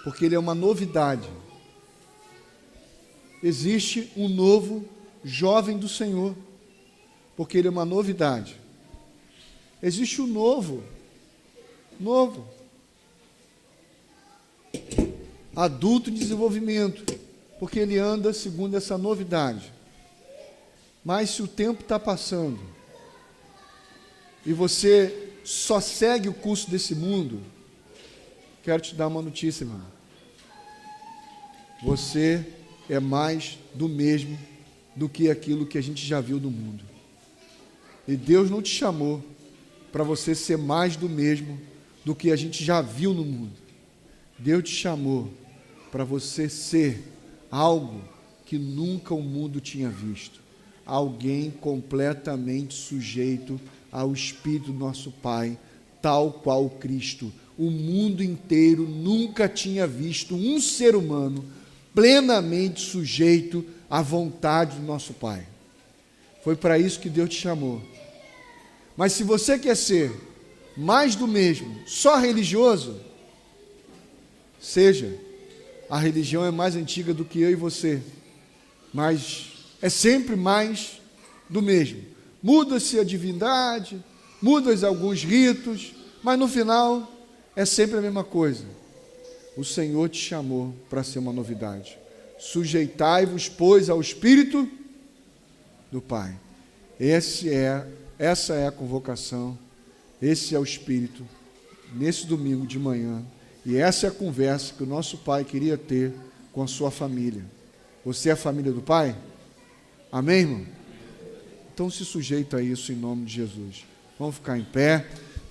Porque Ele é uma novidade. Existe um novo jovem do Senhor. Porque Ele é uma novidade. Existe um novo adulto em desenvolvimento, porque ele anda segundo essa novidade. Mas se o tempo está passando e você só segue o curso desse mundo, quero te dar uma notícia, irmão. Você é mais do mesmo do que aquilo que a gente já viu no mundo. E Deus não te chamou para você ser mais do mesmo do que a gente já viu no mundo. Deus te chamou para você ser algo que nunca o mundo tinha visto. Alguém completamente sujeito ao Espírito do nosso Pai, tal qual Cristo. O mundo inteiro nunca tinha visto um ser humano plenamente sujeito à vontade do nosso Pai. Foi para isso que Deus te chamou. Mas se você quer ser mais do mesmo, só religioso, seja. A religião é mais antiga do que eu e você, mas é sempre mais do mesmo. Muda-se a divindade, muda-se alguns ritos, mas no final é sempre a mesma coisa. O Senhor te chamou para ser uma novidade. Sujeitai-vos, pois, ao Espírito do Pai. Essa é a convocação, esse é o Espírito, nesse domingo de manhã. E essa é a conversa que o nosso Pai queria ter com a sua família. Você é a família do Pai? Amém, irmão? Então se sujeita a isso em nome de Jesus. Vamos ficar em pé,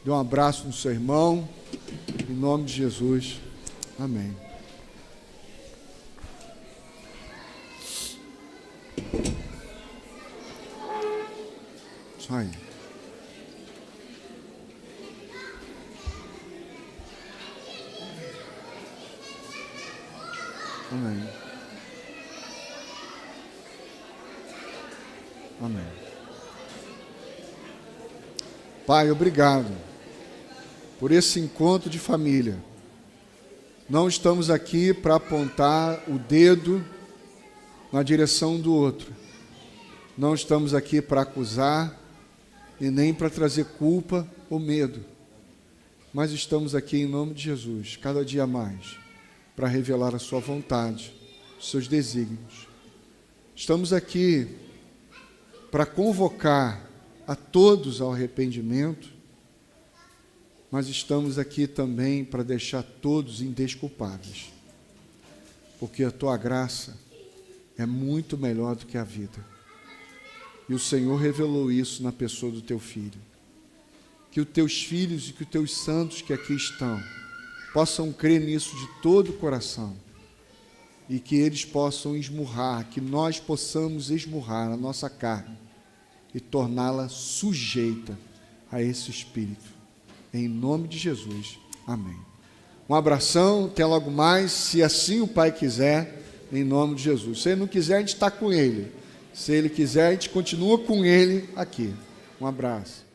dê um abraço no seu irmão, em nome de Jesus. Amém. Isso aí. Amém. Amém. Pai, obrigado por esse encontro de família. Não estamos aqui para apontar o dedo na direção do outro. Não estamos aqui para acusar e nem para trazer culpa ou medo. Mas estamos aqui em nome de Jesus, cada dia mais, para revelar a sua vontade, os seus desígnios. Estamos aqui para convocar a todos ao arrependimento, mas estamos aqui também para deixar todos indesculpáveis, porque a tua graça é muito melhor do que a vida. E o Senhor revelou isso na pessoa do teu Filho. Que os teus filhos e que os teus santos que aqui estão possam crer nisso de todo o coração e que eles possam esmurrar, que nós possamos esmurrar a nossa carne e torná-la sujeita a esse Espírito. Em nome de Jesus. Amém. Um abração, até logo mais, se assim o Pai quiser, em nome de Jesus. Se Ele não quiser, a gente está com Ele. Se Ele quiser, a gente continua com Ele aqui. Um abraço.